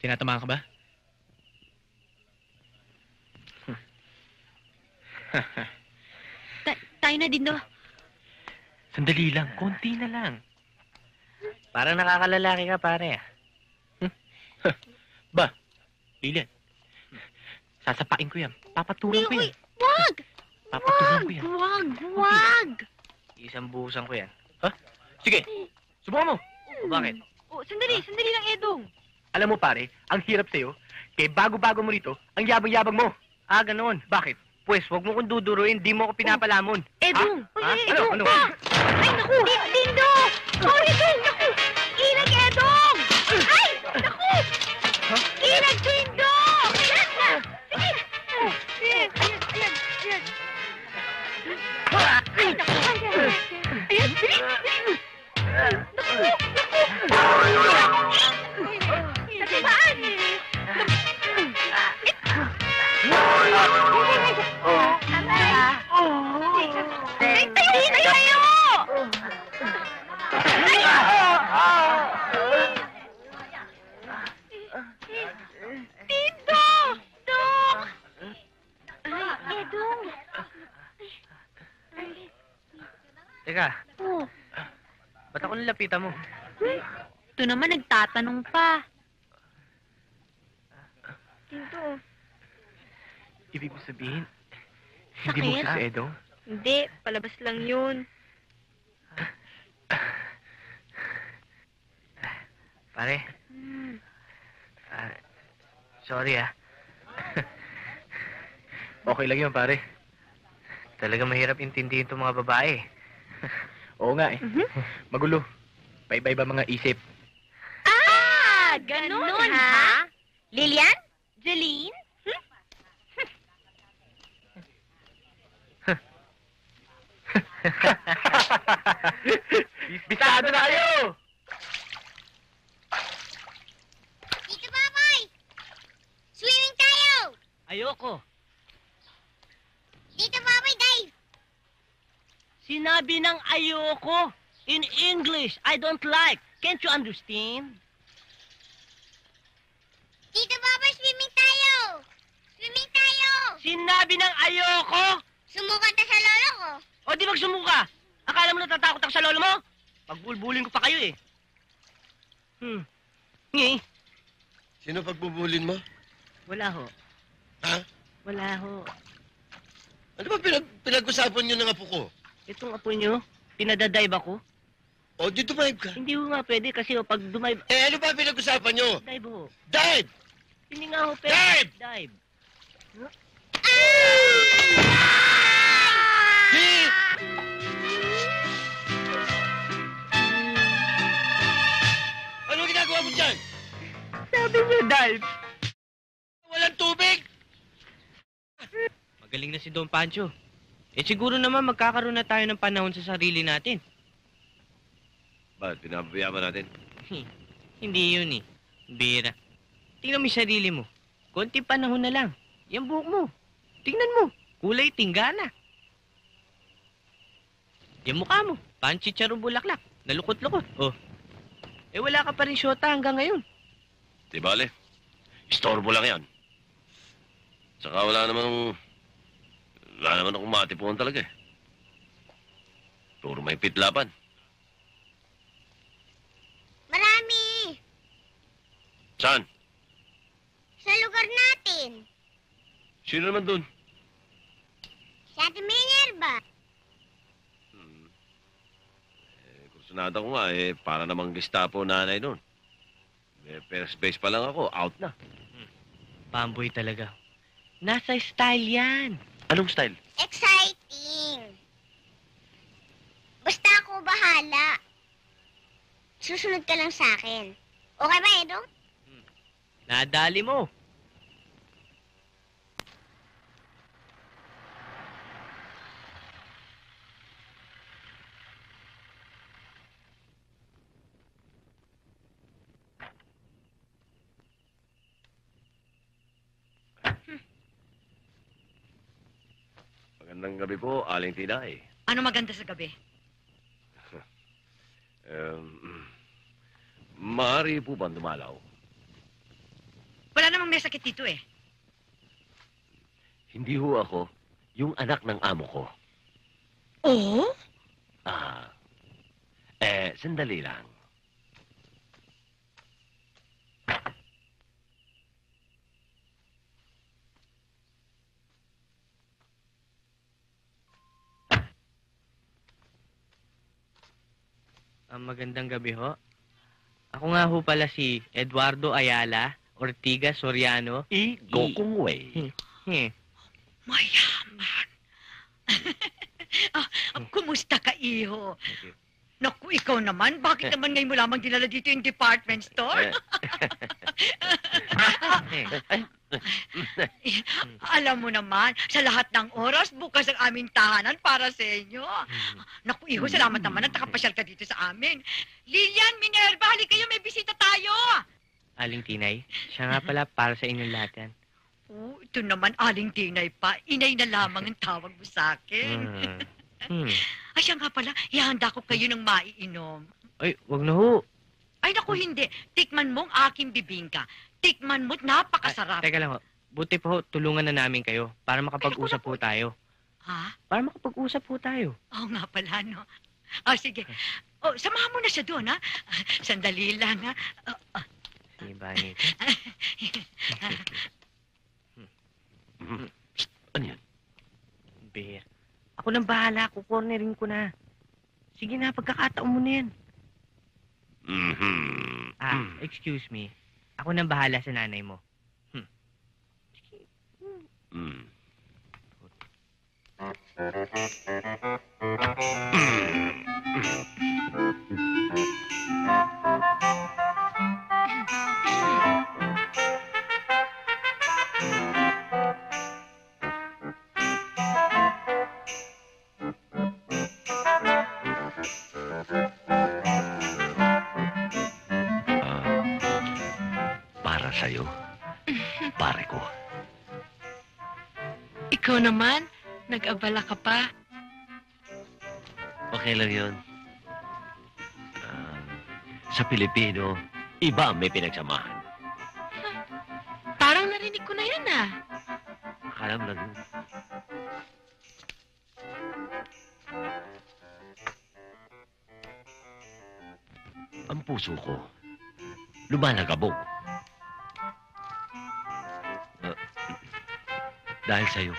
Tinatamaan ka ba? Tayo na din, Sandali lang. Konti na lang. Parang nakakalalaki ka, pare. Ba? Lilian. Sasapain ko yan. Papatulan ko yan. Wag! Papatulan ko yan. Wag! Isang buhusan ko yan. Sige. Subukan mo. Bakit? Sandali lang, Edong. Alam mo pare, ang hirap sa'yo, kaya bago-bago mo rito, ang yabang-yabang mo. Ganoon. Bakit? Pues, wag mo kong duduruin, di mo ko pinapalamon. Edong! Ano? Ay, naku! Dindo! Edong! Naku! Ilag, Edong! Ay! Naku! Ilag, Dindo! Ayan na! Sige! Ayan! Ay, naku! Ayan! Saan? Tayo! Tito! Dok! Edong! Teka, ba't ako nilapitan mo? Ito naman nagtatanong pa. Tito. Ibig mo sabihin, hindi mo Sakit? si Edong? Hindi, palabas lang yun. Pare, sorry Okay lang yun, pare. Talaga mahirap intindihin itong mga babae. Oo nga Magulo. Paiba-iba mga isip. Ganun, ha? Lilian? Jeline? Bisado na kayo! Tito Baboy! Swimming tayo! Ayoko. Tito Baboy, dive! Sinabi ng ayoko. In English, I don't like. Can't you understand? Tito Baboy, swimming tayo! Swimming tayo! Sinabi ng ayoko. Sumukat na sa lolo ko. O di magsumuka. Akala mo natatakot ako sa lolo mo? Pagbulbulin ko pa kayo Ngi. Sino pagbubulin mo? Wala ho. Ha? Wala ho. Ano ba pinag-usapan niyo ng apo ko? Itong apo nyo, pinadadive ako. O, di dumive ka. Hindi ho nga pwede kasi ho, pag dumive... Eh, ano ba pinag-usapan nyo? Dive ho. Dive! Hindi nga ho pwede. Dive! Dive. Ano ginagawa mo dyan? Sabi niyo, dive. Walang tubig? Magaling na si Don Pancho. Eh siguro naman magkakaroon na tayo ng panahon sa sarili natin. Bakit? Pinababayaan ba natin? Hindi yun eh. Bira. Tingnan mo yung sarili mo. Konti panahon na lang. Yan buhok mo. Tingnan mo. Kulay tinggana. Yan mukha mo. Panchicharong bulaklak. Nalukot-lukot. Oh. Eh wala ka pa rin syota hanggang ngayon. Di bale. Istorbo lang yan. Saka wala naman akong matipuan talaga eh. Puro may pitlapan. Marami! Saan? Sa lugar natin. Sino naman dun? Sa Ate Minerva. Kursunada ko nga eh, para namang Gestapo nanay dun. First base pa lang ako, out na. Pamboy talaga. Nasa style yan. Anong style? Exciting. Basta ako bahala. Susunod ka lang sa akin. Okay ba, Edong? Nadali mo. Magandang gabi po, Aling Tinay. Ano maganda sa gabi? Maaari po ba dumalaw? Wala namang may sakit dito eh. Hindi ho ako yung anak ng amo ko. Oo? Sandali lang. Magandang gabi ho. Ako nga ho pala si Eduardo Ayala Ortiga Soriano. Gokong Wei. Mayaman. Kumusta ka, iho? Naku, ikaw naman. Bakit naman ngayon mo lamang dinala dito yung department store? Alam mo naman, sa lahat ng oras, bukas ang aming tahanan para sa inyo. Naku, iho, salamat naman at nakapasyal ka dito sa amin. Lilian, Minerva, hali kayo, may bisita tayo. Aling Tinay, siya nga pala para sa inyong lahat yan. Oh, ito naman, Aling Tinay pa. Inay na lamang ang tawag mo sa akin. Ay, siya nga pala, ihanda ko kayo ng maiinom. Ay, wag na ho. Ay, naku, hindi. Tikman mo ang aking bibingka. Tikman mo't napakasarap. Teka lang ho. Buti po, tulungan na namin kayo para makapag-usap po tayo. Ha? Para makapag-usap po tayo. Oo nga pala, no? Sige. Samahan mo na siya doon, ha? Sandali lang, ha? Iba nito. Ano yan? Bear. Ako nang bahala. Kukornerin ko na. Sige na, pagkakataon mo na yan. Excuse me. Ako nang bahala sa nanay mo. Para sa'yo, pare ko. Ikaw naman, nag-abala ka pa. Okay lang yun. Sa Pilipino, iba ang may pinagsamahan. Parang narinig ko na yan, ah. Akala mo lang yun. Ang puso ko, lumalagabog. Dahil sa'yo.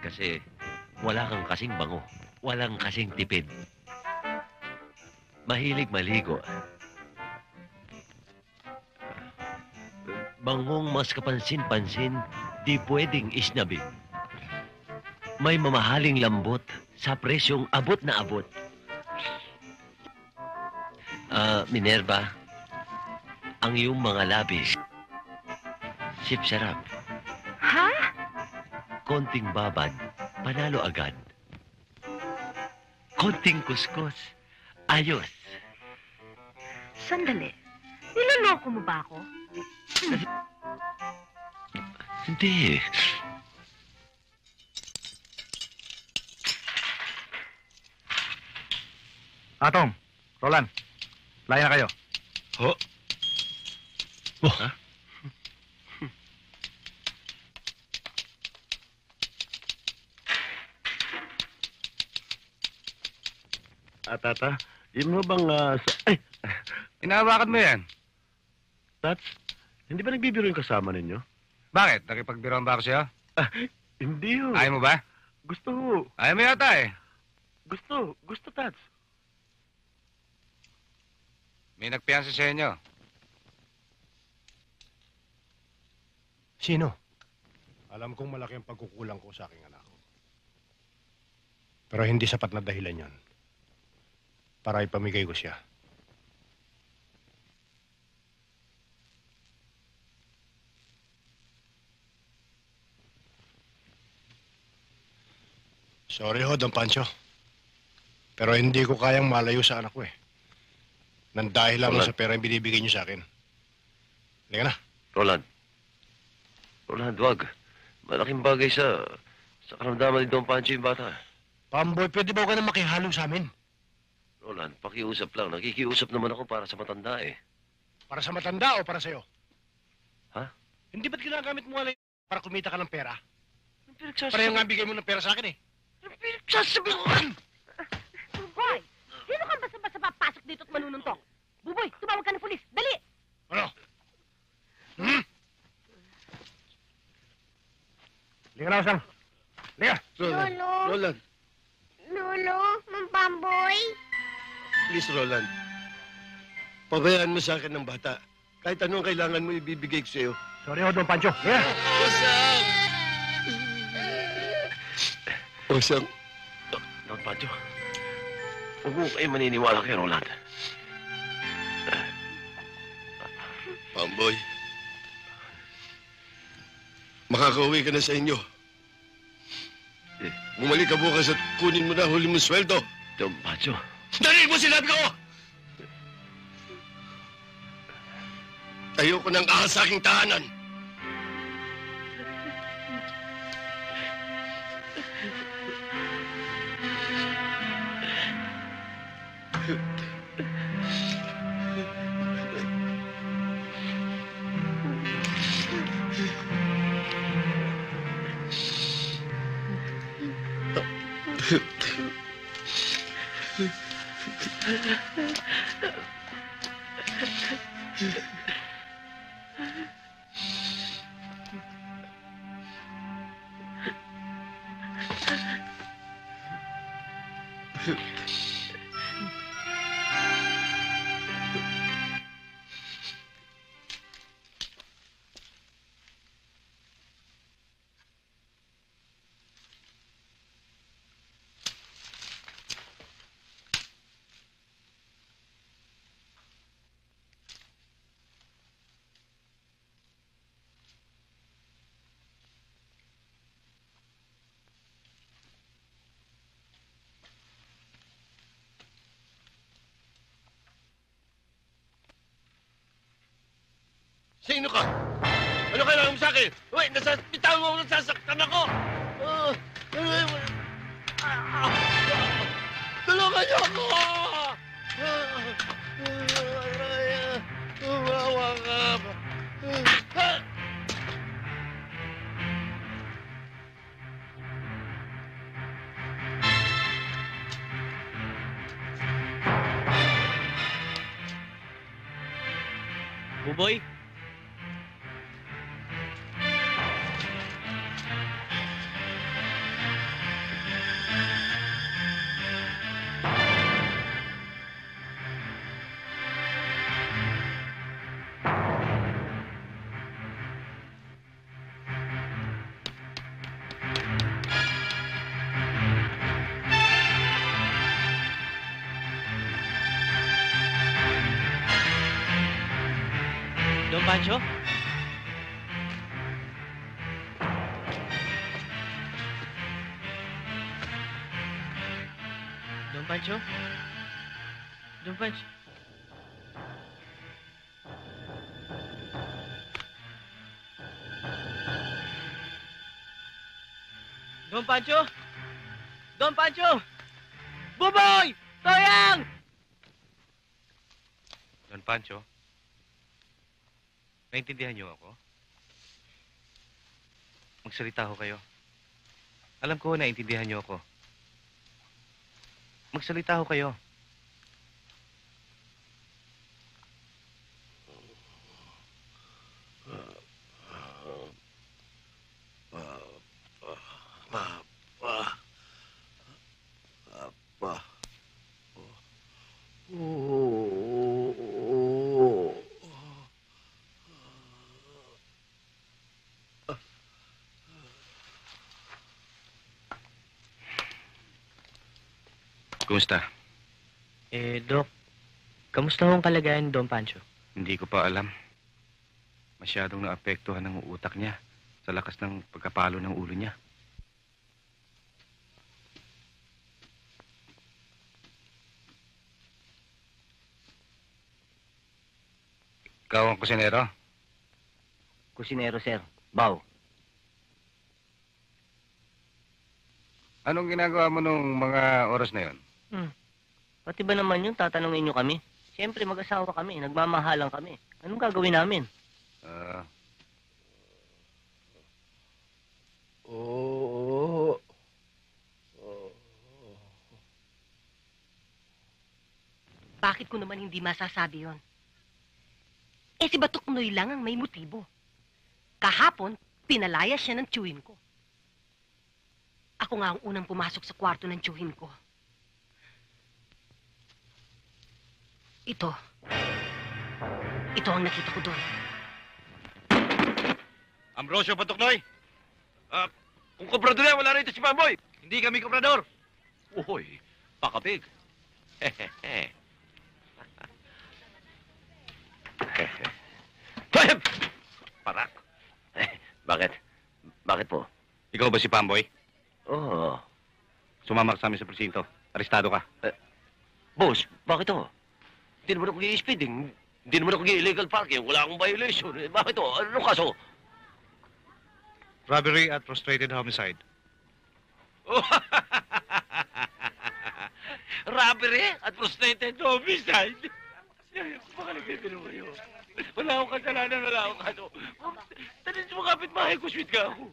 Kasi wala kang kasing bango. Walang kasing tipid. Mahilig maligo. Bangong mas kapansin-pansin, di pwedeng isnabing. May mamahaling lambot sa presyong abot na abot. Minerva, ang iyong mga labis, sip-sarap. Ha? Konting babad, panalo agad. Konting kuskus, ayos. Sandali. Niloloko mo ba ako? Hindi. Atong, Roland, laya na kayo. Ho? Oh. Ha? Tata, yun mo bang... Ay! Inahawakan mo yan. Tats, hindi ba nagbibiro yung kasama ninyo? Bakit? Nakipagbiroan ba ako sa'yo? Hindi ho. Ayaw mo ba? Gusto ho. Ayaw mo yata eh. Gusto, Tats. May nagpiyansa sa inyo. Sino? Alam kong malaki ang pagkukulang ko sa aking anak. Pero hindi sapat na dahilan yon para ipamigay ko siya. Sorry ho, Don Pancho. Pero hindi ko kayang malayo sa anak ko eh. Nang dahil lamang sa pera yung binibigay niyo sa akin. Halika na. Roland, wag. Malaking bagay sa karamdaman ni Don Pancho yung bata. Pamboy, pwede ba ka na makihalo sa amin? Roland, pakiusap lang. Nakikiusap naman ako para sa matanda eh. Para sa matanda o para sa'yo? Ha? Hindi ba't ginagamit mo nga para kumita ka ng pera? Pinagsasabi- Pareho nga bigay mo ng pera sa akin eh. Pinagsasabihan! Buboy! Sino kang basta-basta papasok dito at manununtok? Buboy, tumawag ka ng pulis! Dali! Ano? Halika na, Osang. Halika. Roland, Lolo, Mang Pamboy. please, Roland. Pabayaan mo sa akin ng bata. Kahit anong kailangan mo, ibibigay ko sa'yo. Sorry ho, Don Pancho. Halika. Osang. Don Pancho, huwag mo kayo maniniwala kay Roland. Pamboy. Makakauwi ka na sa inyo. Bumalik ka bukas at kunin mo na huli mong sweldo. Don Pancho. Dali mo sinabi ko! Tayo ko ng ahas sa aking tahanan. Sino ka? Ano kailangan mo sa akin? Uy, bitawan mo, nasasaktan ako! Tulungan niyo ako! Umawa ka! Buboy? Don Pancho? Don Pancho? Don Pancho? Don Pancho? Don Pancho! Buboy! Toyang! Don Pancho, naintindihan niyo ako? Magsalita ho kayo. Alam ko, naintindihan niyo ako. Magsalita ho kayo. Kumusta? Doc, kamusta ho ang kalagayan ni Don Pancho? Hindi ko pa alam. Masyadong naapektuhan ng utak niya sa lakas ng pagkapalo ng ulo niya. Ikaw ang kusinero? Kusinero, sir. Bao. Anong ginagawa mo nung mga oras na yon? Pati ba naman yun, tatanungin nyo kami? Siyempre, mag-asawa kami. Nagmamahalan kami. Anong gagawin namin? Bakit ko naman hindi masasabi yon? Si Batok Noy lang ang may motibo. Kahapon, pinalaya siya ng tiyuhin ko. Ako nga ang unang pumasok sa kwarto ng tiyuhin ko. Ito ang nakita ko doon. Ambrosio Patoknoy! Kung komprador yan, wala rito si Pamboy! Hindi kami komprador! Uy, pakapig. Parak. Bakit? Bakit po? Ikaw ba si Pamboy? Oo. Sumama ka sa amin sa presinto. Arestado ka. Boss, bakit to? Hindi naman ako i-speeding. Hindi naman ako illegal parking. Wala akong violation. Bakit to? Anong kaso? Robbery at frustrated homicide. Robbery at frustrated homicide. Baka nagpipino kayo. Wala akong kasalanan, wala akong kaso. Tanin mo kapit-bahay ko, sweet ka ako.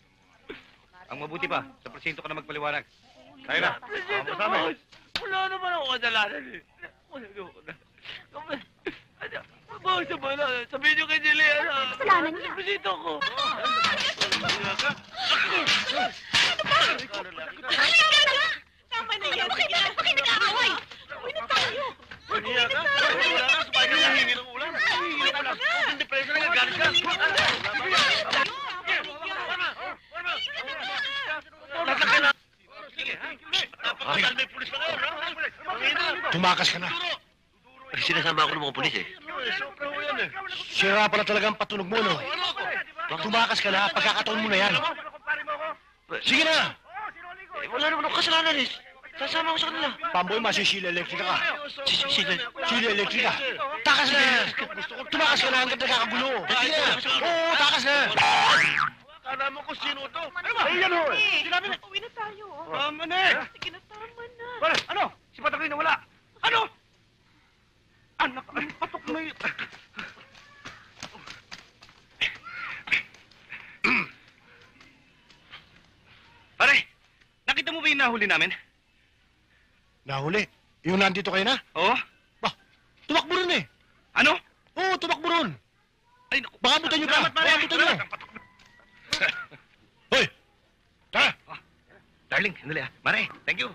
Ang mabuti pa, sa presinto ka na magpaliwanag. Tayo na. Presidente, boss. Wala naman ako kasalanan eh. Wala naman ako na. Boss, sabihin niyo kay Jillian. Kasalanan niya. Presidente ko. Tama na yan. Sige na. Bakit nag-aaway? Uwi na tayo. Uwi na ka? Wala ka. Sabay ka na hingi ng ulam. Hingi ng ulam. Kung hindi preso na galit ka. Tumakas ka na. Sinasama ako ng mga pulis eh. Sira pala talagang patunog mo, no? Tumakas ka na, pagkakataon mo na yan. Sige na! Wala naman ako kasalanan eh. Sasama ko sa kanila. Pamboy, masisila elektrika ka. Sila elektrika. Takas na! Tumakas ka na hanggang nagkakagulo. Sige na! Oo, takas na! Kala mo kung sino to? Ay, yan ho! Sinabi na! Uwi na tayo. Tama na eh! Sige na, tama na. Ano? Si Patok na wala! Ano? Anak, Patok na yun! Pare, nakita mo ba yung nahuli namin? Nahuli? Yung nandito kayo na? Oo. Tumakbo rin eh. Ano? Oo, tumakbo rin. Ay, naku. Baka abutan nyo pa. Salamat, pare. Baka abutan nyo. Hoy! Tara! Darling, sandali ah. Mare, thank you.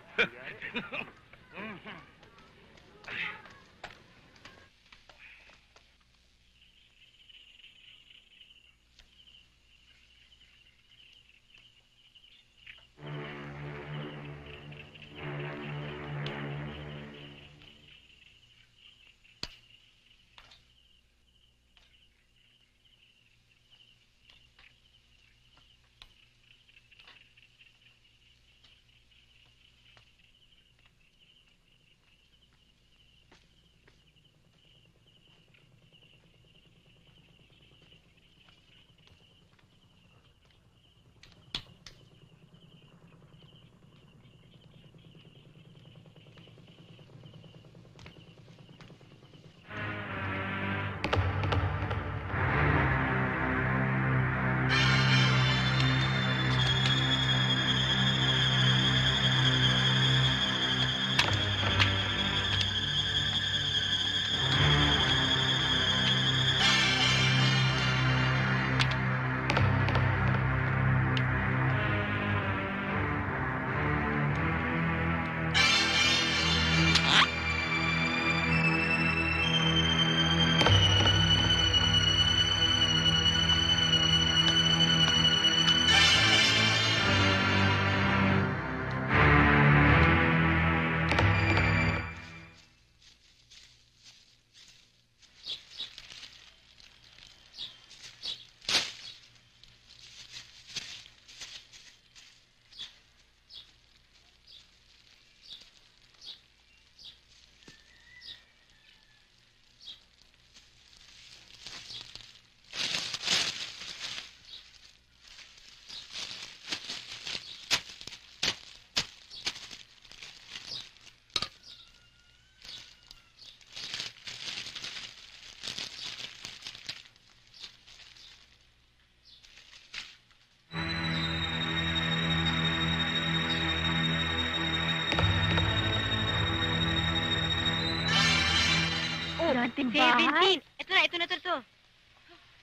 ating bahay. 17. Ito.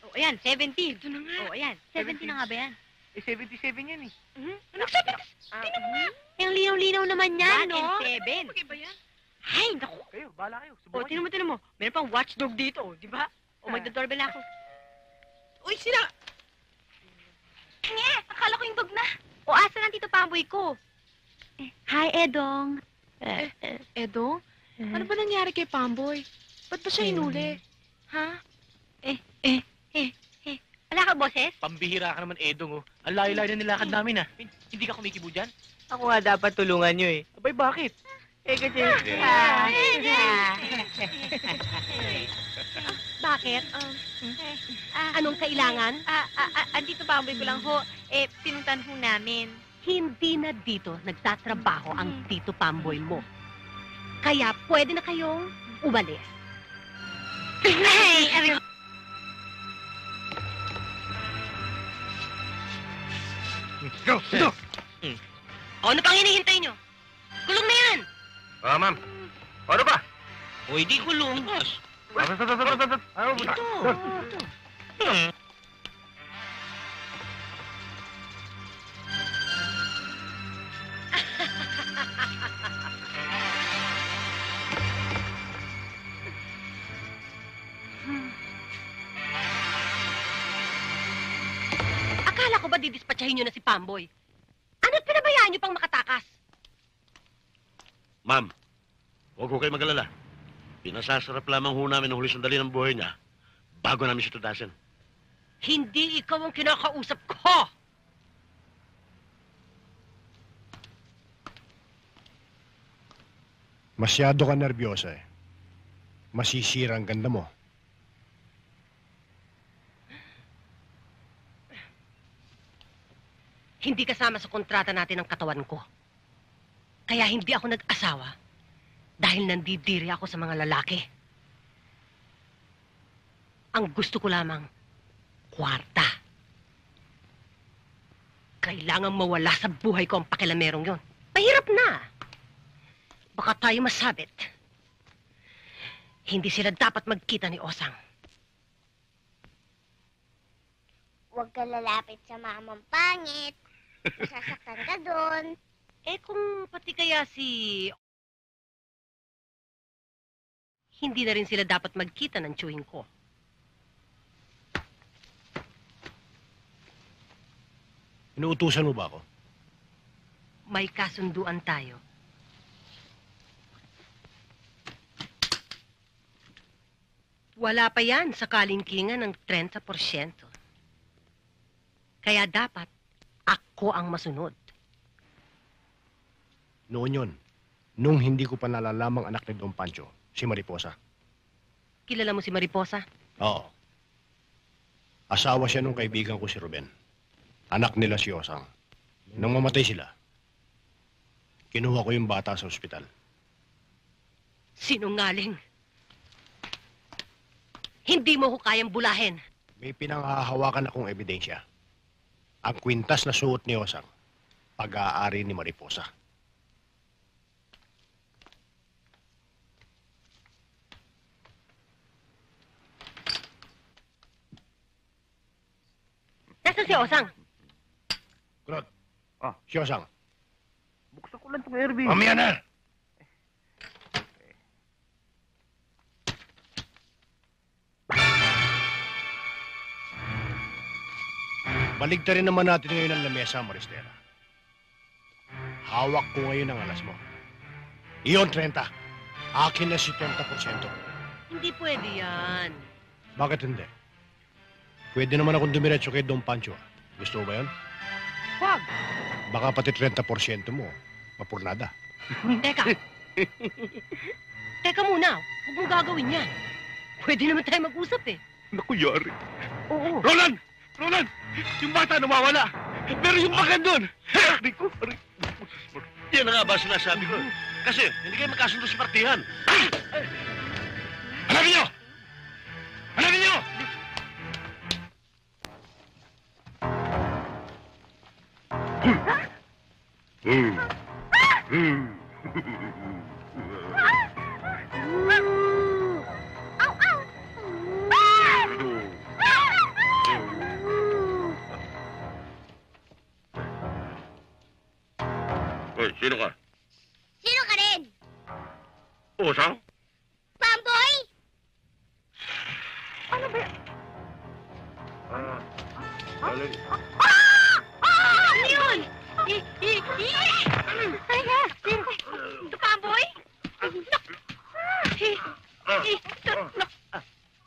Oh, ayan, 17. Ito na nga. Oh, ayan. 17 na nga ba yan? 77 yan eh. Anong 17? Tingnan mo nga. Ang linaw-linaw naman yan, no? 1 and 7. Bagay ba yan? Ay, naku. Kayo, bahala kayo. Oh, tingnan mo. Meron pang watchdog dito, di ba? O, magdodoorbell na ako. Uy, sila! Nye, akala ko yung dog na. O, asa na Tito Pamboy ko? Hi, Edong. Edong? Ano ba nangyari kay Pamboy? Ba't ba siya hinuli? Ha? Wala ka, boses? Pambihira ka naman, Edong, oh. Ang layo-layo na nilakad namin, ah. Hindi ka kumikibo dyan? Ako nga dapat tulungan nyo eh. Abay, bakit? Kasi... Bakit? Anong kailangan? Andito Pamboy ko lang ho. Pinuntan ho namin. Hindi na dito nagtatrabaho ang Tito Pamboy mo. Kaya pwede na kayong umalis. Go! Ano pang hinihintay nyo? Kulong na yan! Ma'am. Ano ba? O, hindi kulong. Ano ba? Akala ko ba didispatchahin nyo na si Pamboy? Ano't pinabayaan nyo pang makatakas? Ma'am, huwag ko kayo mag-alala. Pinasasarap lamang ho namin ang huli sandali ng buhay niya bago namin siya tudasin. Hindi ikaw ang kinakausap ko! Masyado ka nervyosa eh. Masisira ang ganda mo. Hindi kasama sa kontrata natin ang katawan ko. Kaya hindi ako nag-asawa dahil nandidiri ako sa mga lalaki. Ang gusto ko lamang, kwarta. Kailangan mawala sa buhay ko ang pakilamerong yon. Mahirap na. Baka tayo masabit. Hindi sila dapat magkita ni Osang. Huwag ka lalapit sa mamang pangit. Masasaktan ka doon. Kung pati kaya si... Hindi na rin sila dapat magkita ng tiyuhin ko. Inuutusan mo ba ako? May kasunduan tayo. Wala pa yan sa kalingkingan ng 30%. Kaya dapat ako ang masunod. Noon yun, nung hindi ko pa nalalamang anak ni Don Pancho, si Mariposa. Kilala mo si Mariposa? Oo. Asawa siya nung kaibigan ko si Ruben. Anak nila si Osang. Nang mamatay sila, kinuha ko yung bata sa ospital. Sinungaling. Hindi mo ko kayang bulahin. May pinanghahawakan akong ebidensya. Ang kwintas na suot ni Osang, pag-aari ni Mariposa. Nasaan si Osang? Kurot. Si Osang. Buksan ko lang itong Herbie. Mamaya na! Baligtarin naman natin ngayon ang lamesa, Maristela. Hawak ko ngayon ang alas mo. Iyon, 30. Akin na 70%. Hindi pwede yan. Bakit hindi? Pwede naman akong dumiretso kay Don Pancho. Gusto mo ba yun? Wag. Baka pati 30% mo, mapurnada. Teka. Teka muna. Huwag mong gagawin yan. Pwede naman tayo mag-usap eh. Naku, yari. Oo. Roland! Roland! Yung bata nawawala! Pero yung baka doon! Aray ko! Yan na nga ba sinasabi ko? Kasi hindi kayo magkasundo sa partihan. Hanapin niyo! Hanapin niyo! Ow, ow! Sino ka? Sino ka rin? Osang? Pamboy? Ano ba yan? Galing. Ano yun? Ito Pamboy?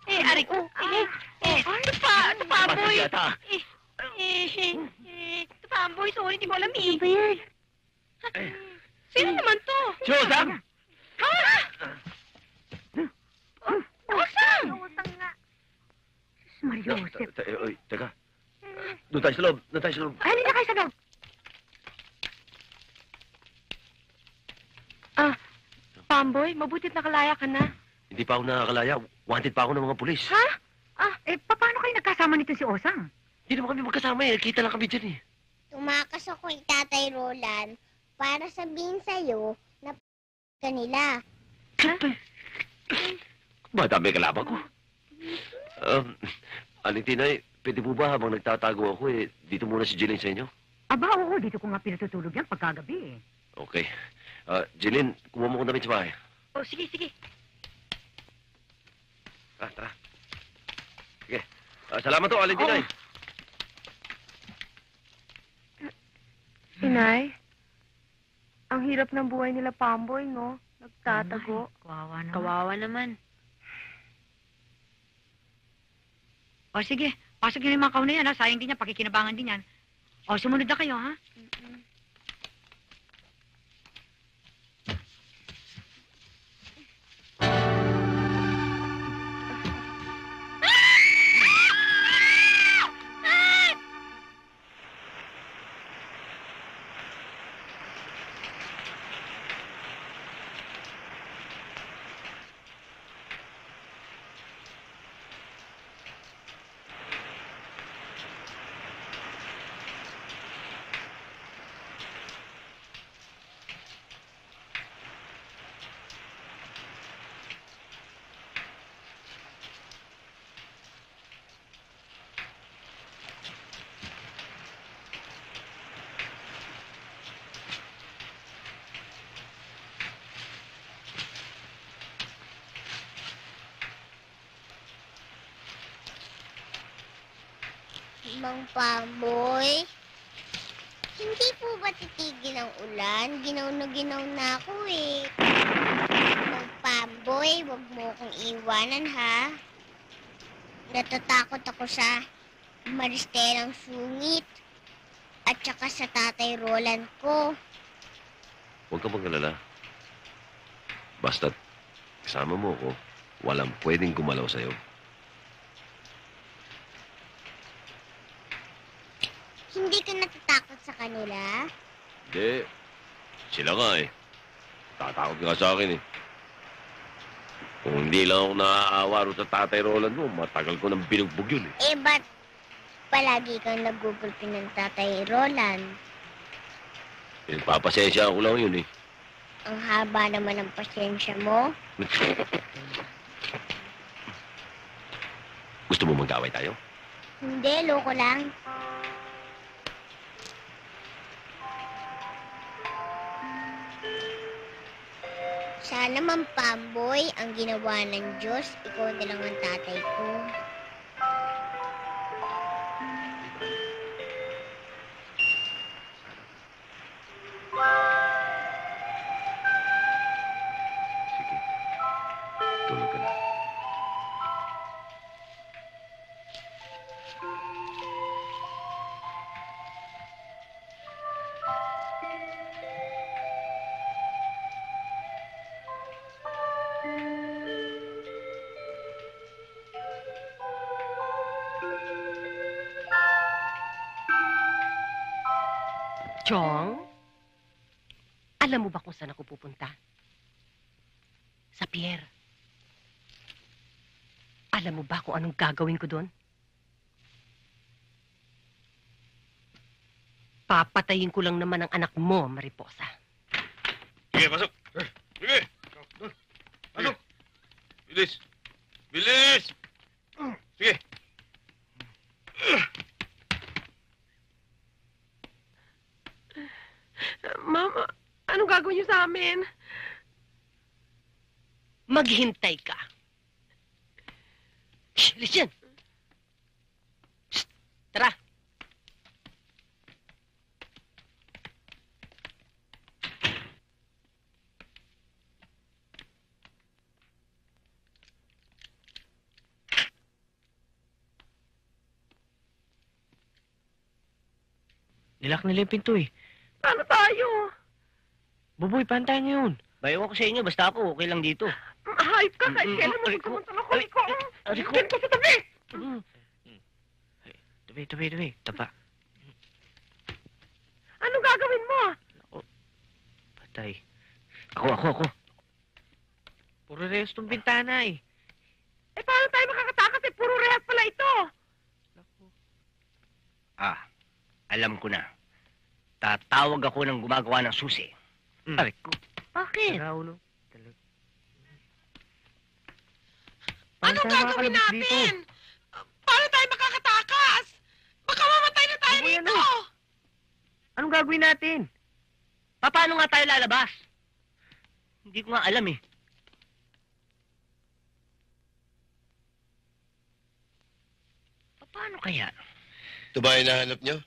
Ari ko. Ito Pamboy. Ito Pamboy, sorry, hindi ko alam eh. Ano ba yan? Sino naman to? Si Osang! Osang! Osang nga. Mario Joseph. Oy, teka. Doon tayo sa loob. Doon tayo sa loob. Ay, hindi na kayo sa loob. Pamboy, mabuti't nakalaya ka na. Hindi pa ako nakakalaya. Wanted pa ako ng mga pulis. Ha? Paano kayo nagkasama nito si Osang? Hindi naman kami magkasama eh. Kita lang kami dyan eh. Tumakas ako kay Tatay Roland para sabihin sa'yo na kanila. Madami kalaban ko. Aling Tinay, pwede po ba habang nagtatago ako eh, dito muna si Jeline sa inyo? Aba, oo, dito ko nga pinatutulog yan pagkagabi eh. Okay. Jeline, kumuha mo ko damit sa bahay. Oh, sige, sige. Tara. Sige. Salamat to, Aling Tinay. Inay, ang hirap ng buhay nila Pamboy, no? Nagtatago. Kawawa naman. Kawawa naman. O sige, pasok yung limang na yan ha. Sayang din yan, pakikinabangan din yan. O, sumunod na kayo ha. Mang Pamboy, hindi po ba titigil ang ulan? Ginaw na ako eh. Mang Pamboy, wag mo akong iwanan ha. Natatakot ako sa Maristelang sungit at saka sa Tatay Roland ko. Huwag ka mag-alala. Basta't kasama mo ako, walang pwedeng gumalaw sa'yo. Hindi ka natatakot sa kanila? Hindi. Sila nga eh. Tatakot nga sa akin eh. Kung hindi lang ako naaawa ro sa Tatay Roland mo, matagal ko nang binugbog yun eh. Ba't palagi kang nagugulpi ng Tatay Roland? Pinagpapasensya ko lang yun eh. Ang haba naman ng pasensya mo. Gusto mo mag-away tayo? Hindi, loko lang. Sana man, Pamboy, ang ginawa ng Diyos, ikaw na lang ang tatay ko. Sige. Tulog ka na. Chong, alam mo ba kung saan ako pupunta? Sa pier. Alam mo ba kung anong gagawin ko doon? Papatayin ko lang naman ang anak mo, Mariposa. Sige, pasok. Sige. Pasok. Bilis. Bilis! Sige. Mama, niyo sa amin. Maghintay ka. Shh, alis yan. Shh, tara. Nilak nila yung pinto eh. Paano tayo? Buboy, pantayan niyo yun. Bayawan ko sa inyo, basta ako, okay lang dito. Hayop ka, kahit kailan mo pagkamuntan ako. Ganito sa tabi! Tabi. Tapa. Anong gagawin mo? Patay. Ako. Puro reyos tong bintana eh. Eh, paano tayo makakatakas eh? Puro rehas pala ito. Alam ko na. Tatawag ako ng gumagawa ng susi. Aray ko. Bakit? Raulo. Anong gagawin natin? Paano tayo makakatakas? Baka mamatay na tayo dito. Anong gagawin natin? Paano nga tayo lalabas? Hindi ko nga alam eh. Paano kaya? Ito ba yung hinahanap nyo?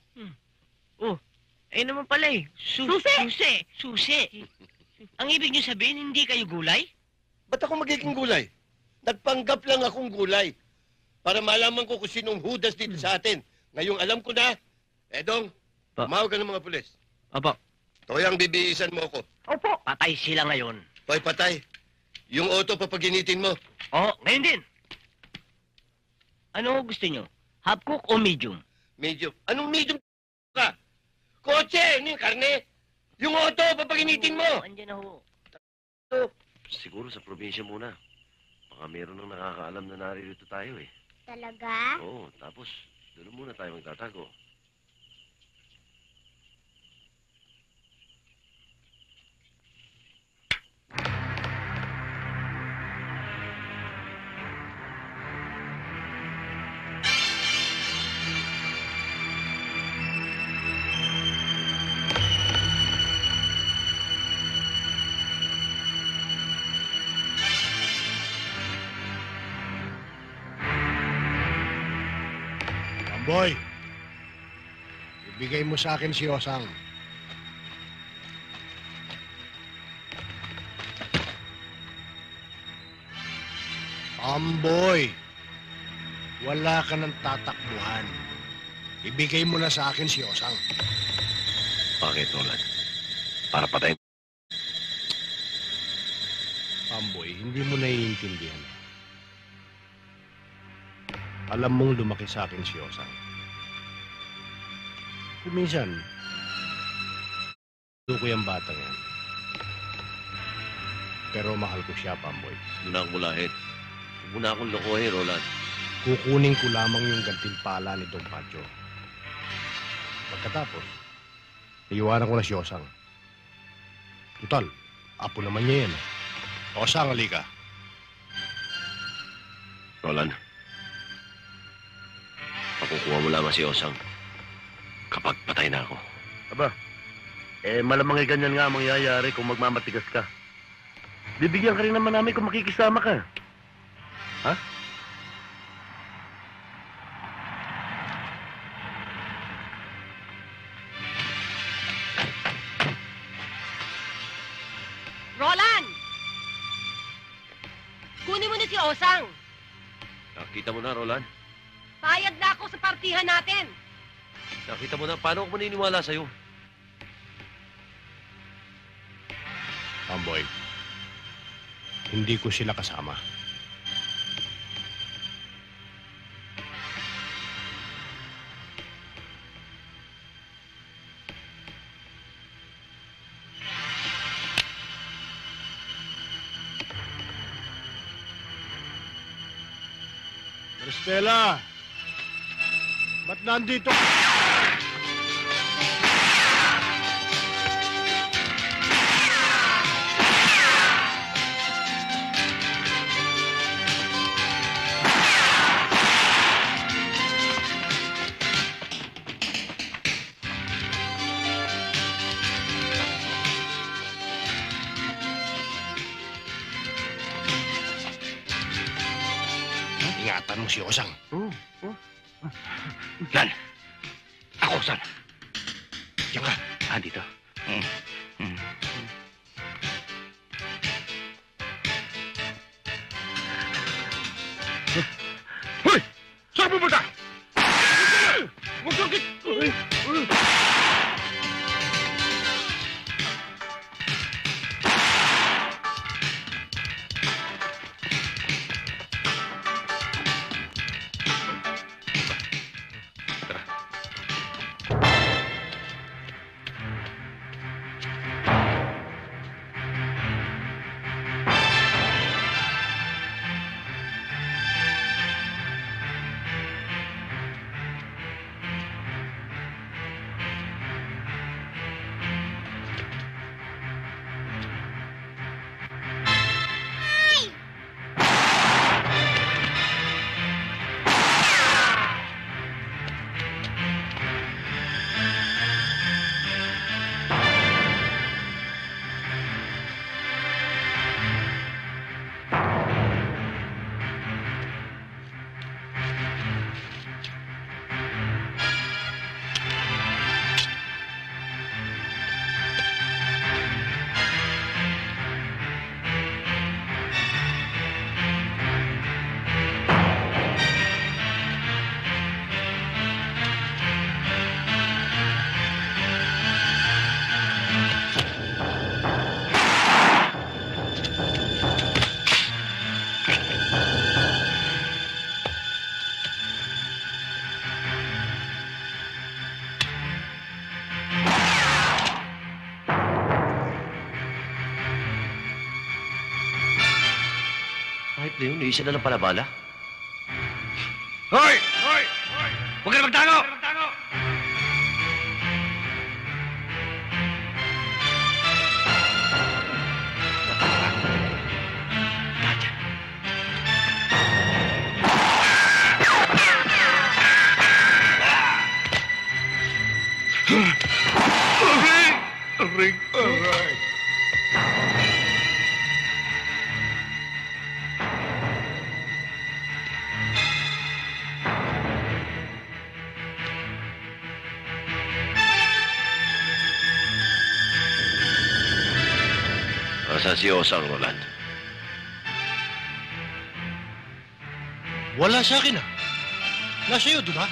Eh naman pala eh. Susi. Ang ibig niyo sabihin, hindi kayo gulay? Ba't ako magiging gulay? Nagpanggap lang akong gulay. Para malaman ko kung sinong hudas dito sa atin. Ngayong alam ko na, Edong, tumawag ka ng mga pulis. Apo. Toyang bibihisan mo ako. Opo. Patay sila ngayon. Toy, patay. Yung auto papaginitin mo. Ngayon din. Ano gusto niyo? Half cook o medium? Medium. Anong medium ka? Kotse! Ano yung karne? Yung auto, papaginitin mo! Andiyan na ho. Siguro sa probinsya muna. Baka meron nang nakakaalam na naririto tayo eh. Talaga? Oo, tapos doon muna tayo magtatago. Boy, ibigay mo sa akin si Osang. Amboy, wala ka ng tatakbuhan. Ibigay mo na sa akin si Osang. Bakit, Roland? Para patayin. Amboy, hindi mo naiintindihan. Alam mong lumaki sa akin si Osang. Kuminsan, ko yung batang yan. Pero mahal ko siya, Pamboy. Doon akong mulahin. Huwag mo na akong lokohin, Roland. Kukunin ko lamang yung gantimpala ni Don Pancho. Pagkatapos, iiwanan ko na si Osang. Tutal, apo naman niya yan. Osang, halika. Roland, makukuha mo lamang si Osang kapag patay na ako. Aba, malamang ay ganyan nga ang mangyayari kung magmamatigas ka. Bibigyan ka rin naman namin kung makikisama ka. Ha? Roland! Kunin mo na si Osang. Nakita mo na, Roland? Payag na ako sa partihan natin. Nakita mo na, paano ako maniniwala sa'yo? Pamboy, hindi ko sila kasama. Estela! Ba't nandito? Tanong si Osang. Lan, ako, San. Diyan ka. Dito. Hoy! Saan pupunta? Huwag kang Kahit na yun, isa na lang pala bala. Hoy! Hoy! Hoy! Huwag ka na magtango! Aray! Nasaan si Osang, Roland? Wala sa akin, ah. Nasa iyo, di ba?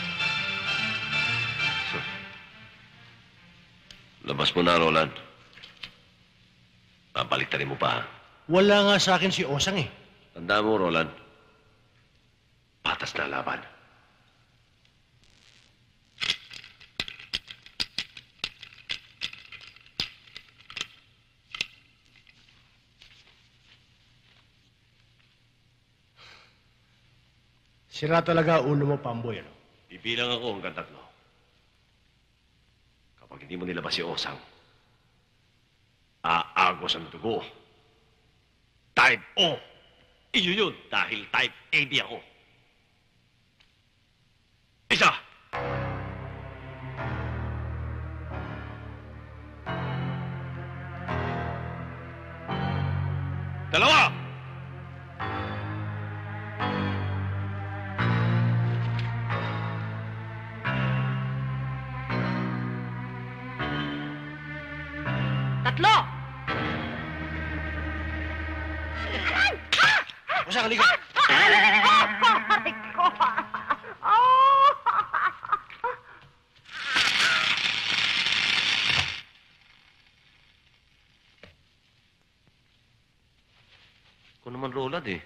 Labas mo na, Roland. Babaliktarin mo pa. Wala nga sa akin si Osang, eh. Tandaan mo, Roland. Patas na laban. Sira talaga ulo mo, Pamboy, ano? Bibilang ako hanggang 3. Kapag hindi mo nilabas si Osang, aagos ang dugo. Type O. Iyo yun dahil type AB ako. Isa. Dalawa. Tatlo! Osang, halika. Aray ko! Ako naman, Roland, eh.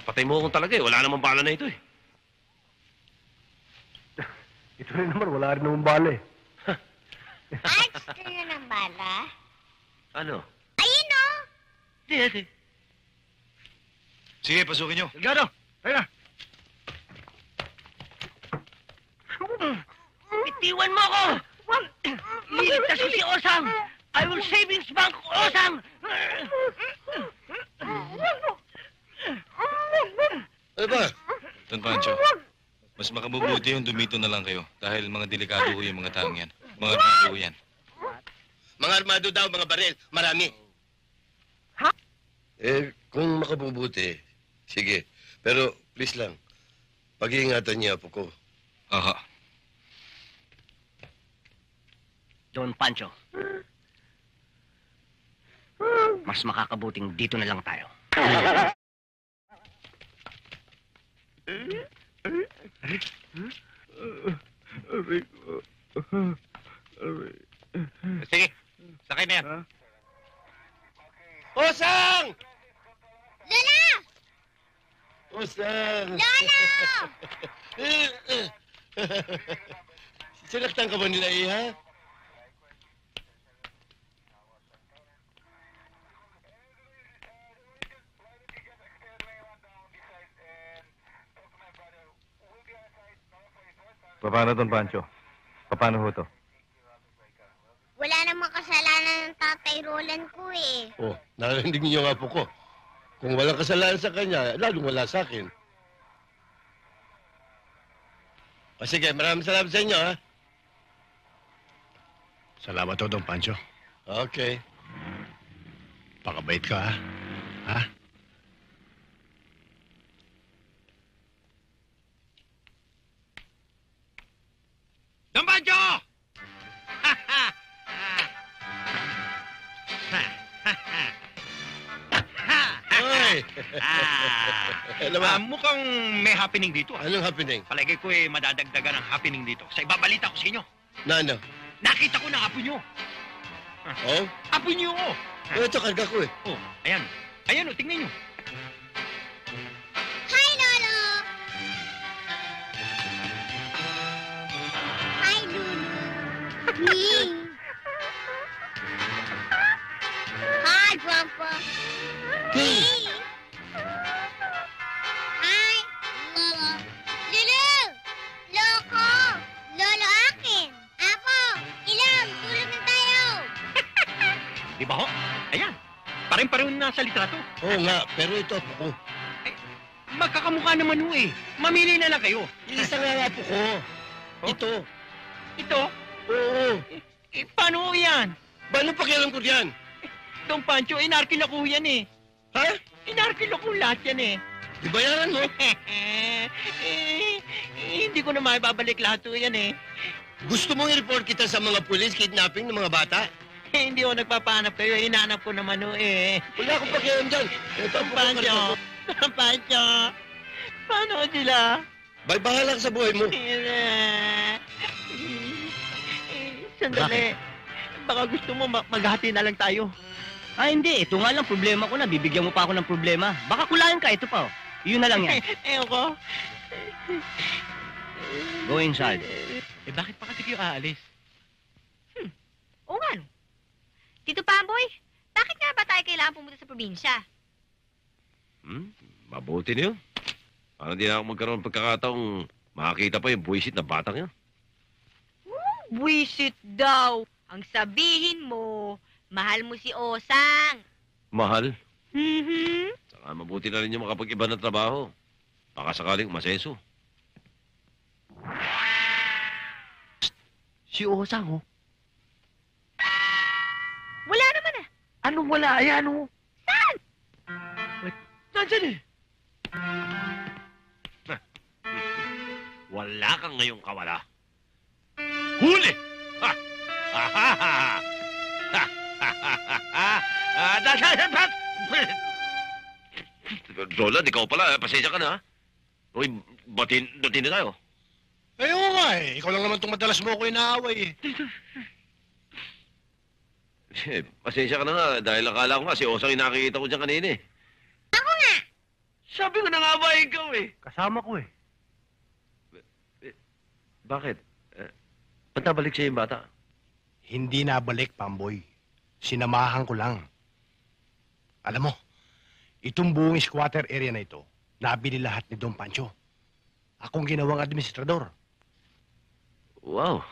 Papatay mo akong talaga, eh. Wala namang bala na ito, eh. Ito rin naman, wala rin naman bala, eh. Ay, gusto nyo ng bala? Ano? Ayun o! Hindi. Sige, pasukin nyo. Delgado! Tayo na! Bitiwan mo ko! Liligtas ko si Osang! I will save his bank, Osang! Ano ba? Don Pancho, mas makabubuti yung dumito na lang kayo dahil mga delikado ho yung mga taong yan. Mga armado ho yan. Mga armado daw, mga baril. Marami. Kung makabubuti, sige. Pero please lang, Pag-iingatan niya po ko. Aha. Don Pancho. Mas makakabuting dito na lang tayo. Sige, sakay na yan. Osang! Lola! Osang! Lola! Sinaktan ka ba nila, Iha? Paano, Don Pancho? Paano ho to? Wala namang kasalanan ng tatay Roland ko eh. Oh, narinig niyo nga po ko. Kung walang kasalanan sa kanya, lalong wala sa akin. O sige, maraming salamat sa inyo, ha? Salamat to, Don Pancho. Okay. Pakabait ka, ha? Ha? Don Pancho! Hoy! Ano ba? Mukhang may happening dito. Anong happening? Palagay ko madadagdagan ang happening dito. Sa ibabalita ko sa inyo. Na ano? Nakita ko ng apo nyo. Oh? Apo nyo, oh. Ito, karga ko eh. Oh, ayan. Ayan, oh, tingnan nyo. Hi, Lolo! Hi, Lulu. Hi, Grandpa. Hi, Lolo. Lulu! Loko! Lolo akin! Apo! Ilam! Tulog na tayo! Di ba ho? Ayan. Pareho na sa litrato. Oo nga, pero ito po ko. Magkakamukha naman ho eh. Mamili na lang kayo. Isa nga po ko. Ito. Ito? Oo. Paano ho yan? Paano pakialam ko diyan? Don Pancho, inarkil ako yan eh. Ha? Inarkil ako lahat yan eh. Di bayaran mo? Hindi ko na maibabalik lahat ho yan eh. Gusto mong i-report kita sa mga pulis kidnapping ng mga bata? Hindi ho nagpapahanap kayo. Hinahanap ko naman ho eh. Wala akong pakialam dyan. Ito Don Pancho. Don Pancho. Paano sila? Bay, bahala ka sa buhay mo. Sandali. Baka gusto mo maghati na lang tayo. Ah, hindi. Ito nga lang problema ko na. Bibigyan mo pa ako ng problema. Baka kulangan ka. Ito pa, oh. Yun na lang yan. Ko. Go inside. Bakit pa kasi kayo aalis? Oo nga, no. Tito Pamboy, bakit nga ba tayo kailangan pumunta sa probinsya? Mabuti na yun. Para di na ako magkaroon ng pagkakataong makakita pa yung buwisit na batang yan. Buwisit daw. Ang sabihin mo, mahal mo si Osang. Mahal. Mm-hmm. Saka mabuti na rin yung makapag-iba ng trabaho. Baka sakaling umasenso. Si Osang, oh. Wala naman ah. Anong wala? Ayan, oh. Saan? Nandiyan eh. Wala kang ngayong kawala. Huli! Ha! Ha! Ha! Ha! Ha! Ha! Roland, ikaw pala. Pasensya ka na, ha? Uy, batin na tayo. Ayun nga eh. Ikaw lang naman itong madalas mo ako inaaway eh. Pasensya ka na nga. Dahil akala ko nga si Osang nakikita ko dyan kanina eh. Ako nga! Sabi ko na nga ba ikaw eh. Kasama ko eh. Bakit? Ba't nabalik siya yung bata? Hindi nabalik, Pamboy. Sinamahan ko lang. Alam mo, itong buong squatter area na ito, nabili lahat ni Don Pancho. Akong ginawang administrador. Wow.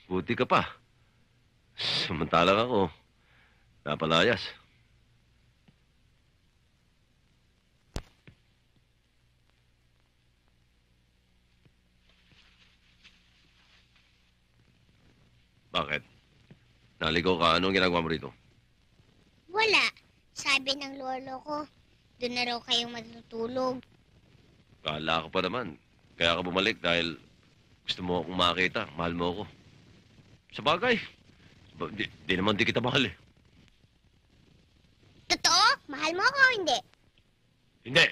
Buti ka pa. Samantalang ako, napalayas. Bakit? Naligaw ka? Anong ginagawa mo rito? Wala. Sabi ng lolo ko, doon na raw kayong matutulog. Kala ko pa naman. Kaya ka bumalik dahil gusto mo akong makita. Mahal mo ako. Sa bagay, di naman di kita mahal eh. Totoo? Mahal mo ako o hindi? Hindi.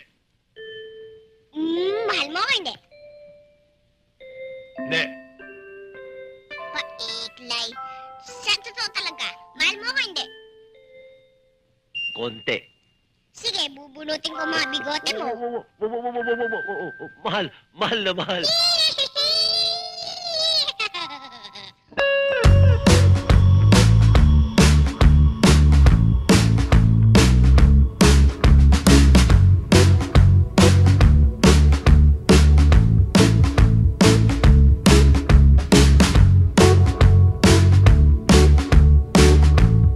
Mahal mo ako hindi? Hindi. Paitlay. Sa totoo talaga, mahal mo ako hindi? Konti. Sige, bubunutin ko mga bigote mo. Mahal. Mahal na mahal.